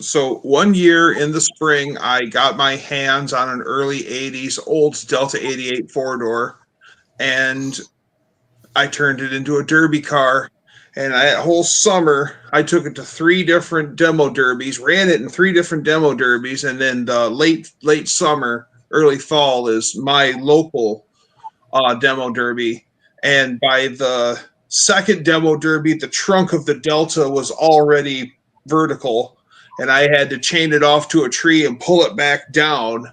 So one year in the spring, I got my hands on an early 80s Olds Delta 88 four-door, and I turned it into a derby car. And that whole summer, I took it to 3 different demo derbies, ran it in 3 different demo derbies, and then the late summer, early fall is my local demo derby. And by the second demo derby, the trunk of the Delta was already vertical, and I had to chain it off to a tree and pull it back down.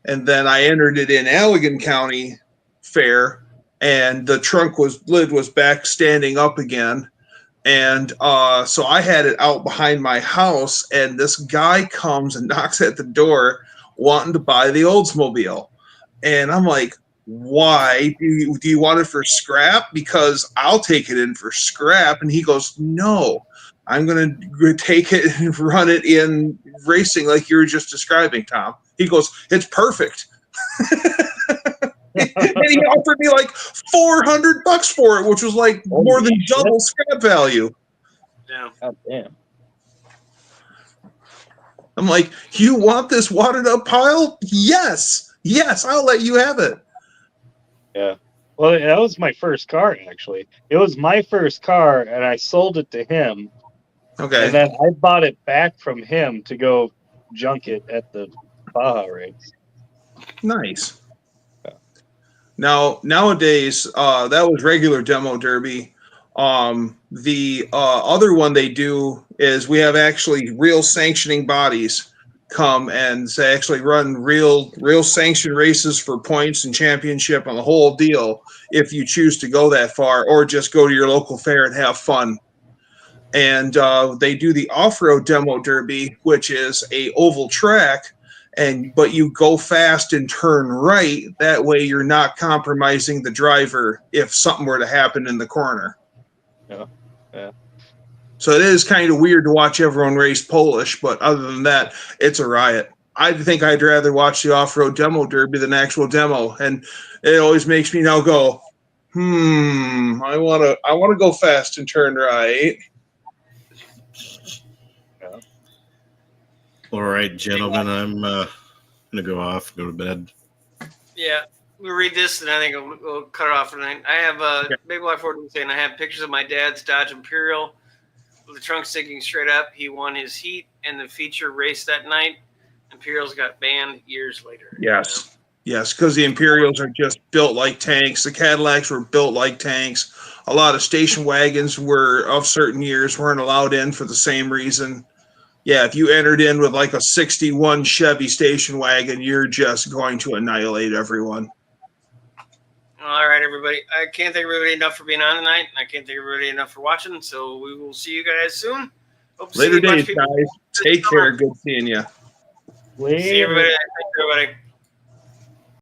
And then I entered it in Allegan County Fair, and the lid was back standing up again. And so I had it out behind my house, and this guy comes and knocks at the door wanting to buy the Oldsmobile. And I'm like, why do you want it for scrap? Because I'll take it in for scrap. And he goes, no, I'm going to take it and run it in racing like you were just describing, Tom. He goes, it's perfect. And he offered me like $400 for it, which was like more than double scrap value. Yeah. God damn. I'm like, you want this wadded up pile? Yes, I'll let you have it. Yeah. Well, that was my first car, actually. It was my first car, and I sold it to him. Okay. And then I bought it back from him to go junk it at the Baja race. Nice. Now, nowadays, that was regular demo derby. The other one they do is we have actually real sanctioning bodies come and they actually run real sanction races for points and championship on the whole deal if you choose to go that far, or just go to your local fair and have fun. And they do the off-road demo derby, which is a oval track, but you go fast and turn right. That way you're not compromising the driver if something were to happen in the corner. Yeah. So it is kind of weird to watch everyone race Polish, but other than that, it's a riot. I think I'd rather watch the off-road demo derby than actual demo, and it always makes me now go, I want to go fast and turn right. All right, gentlemen, I'm gonna go off, go to bed. Yeah. We'll read this, and I think we'll cut it off tonight. I have Big Black Ford saying I have pictures of my dad's Dodge Imperial with the trunk sticking straight up. He won his heat and the feature race that night. Imperials got banned years later. Yes, because the Imperials are just built like tanks. The Cadillacs were built like tanks. A lot of station wagons were of certain years weren't allowed in for the same reason. Yeah, if you entered in with like a 61 Chevy station wagon, you're just going to annihilate everyone. All right, everybody. I can't thank everybody enough for being on tonight, and I can't thank everybody enough for watching. So we will see you guys soon. Hope to Later see a bunch days, of people guys. Take care. Good seeing you. See everybody. Thank you, everybody.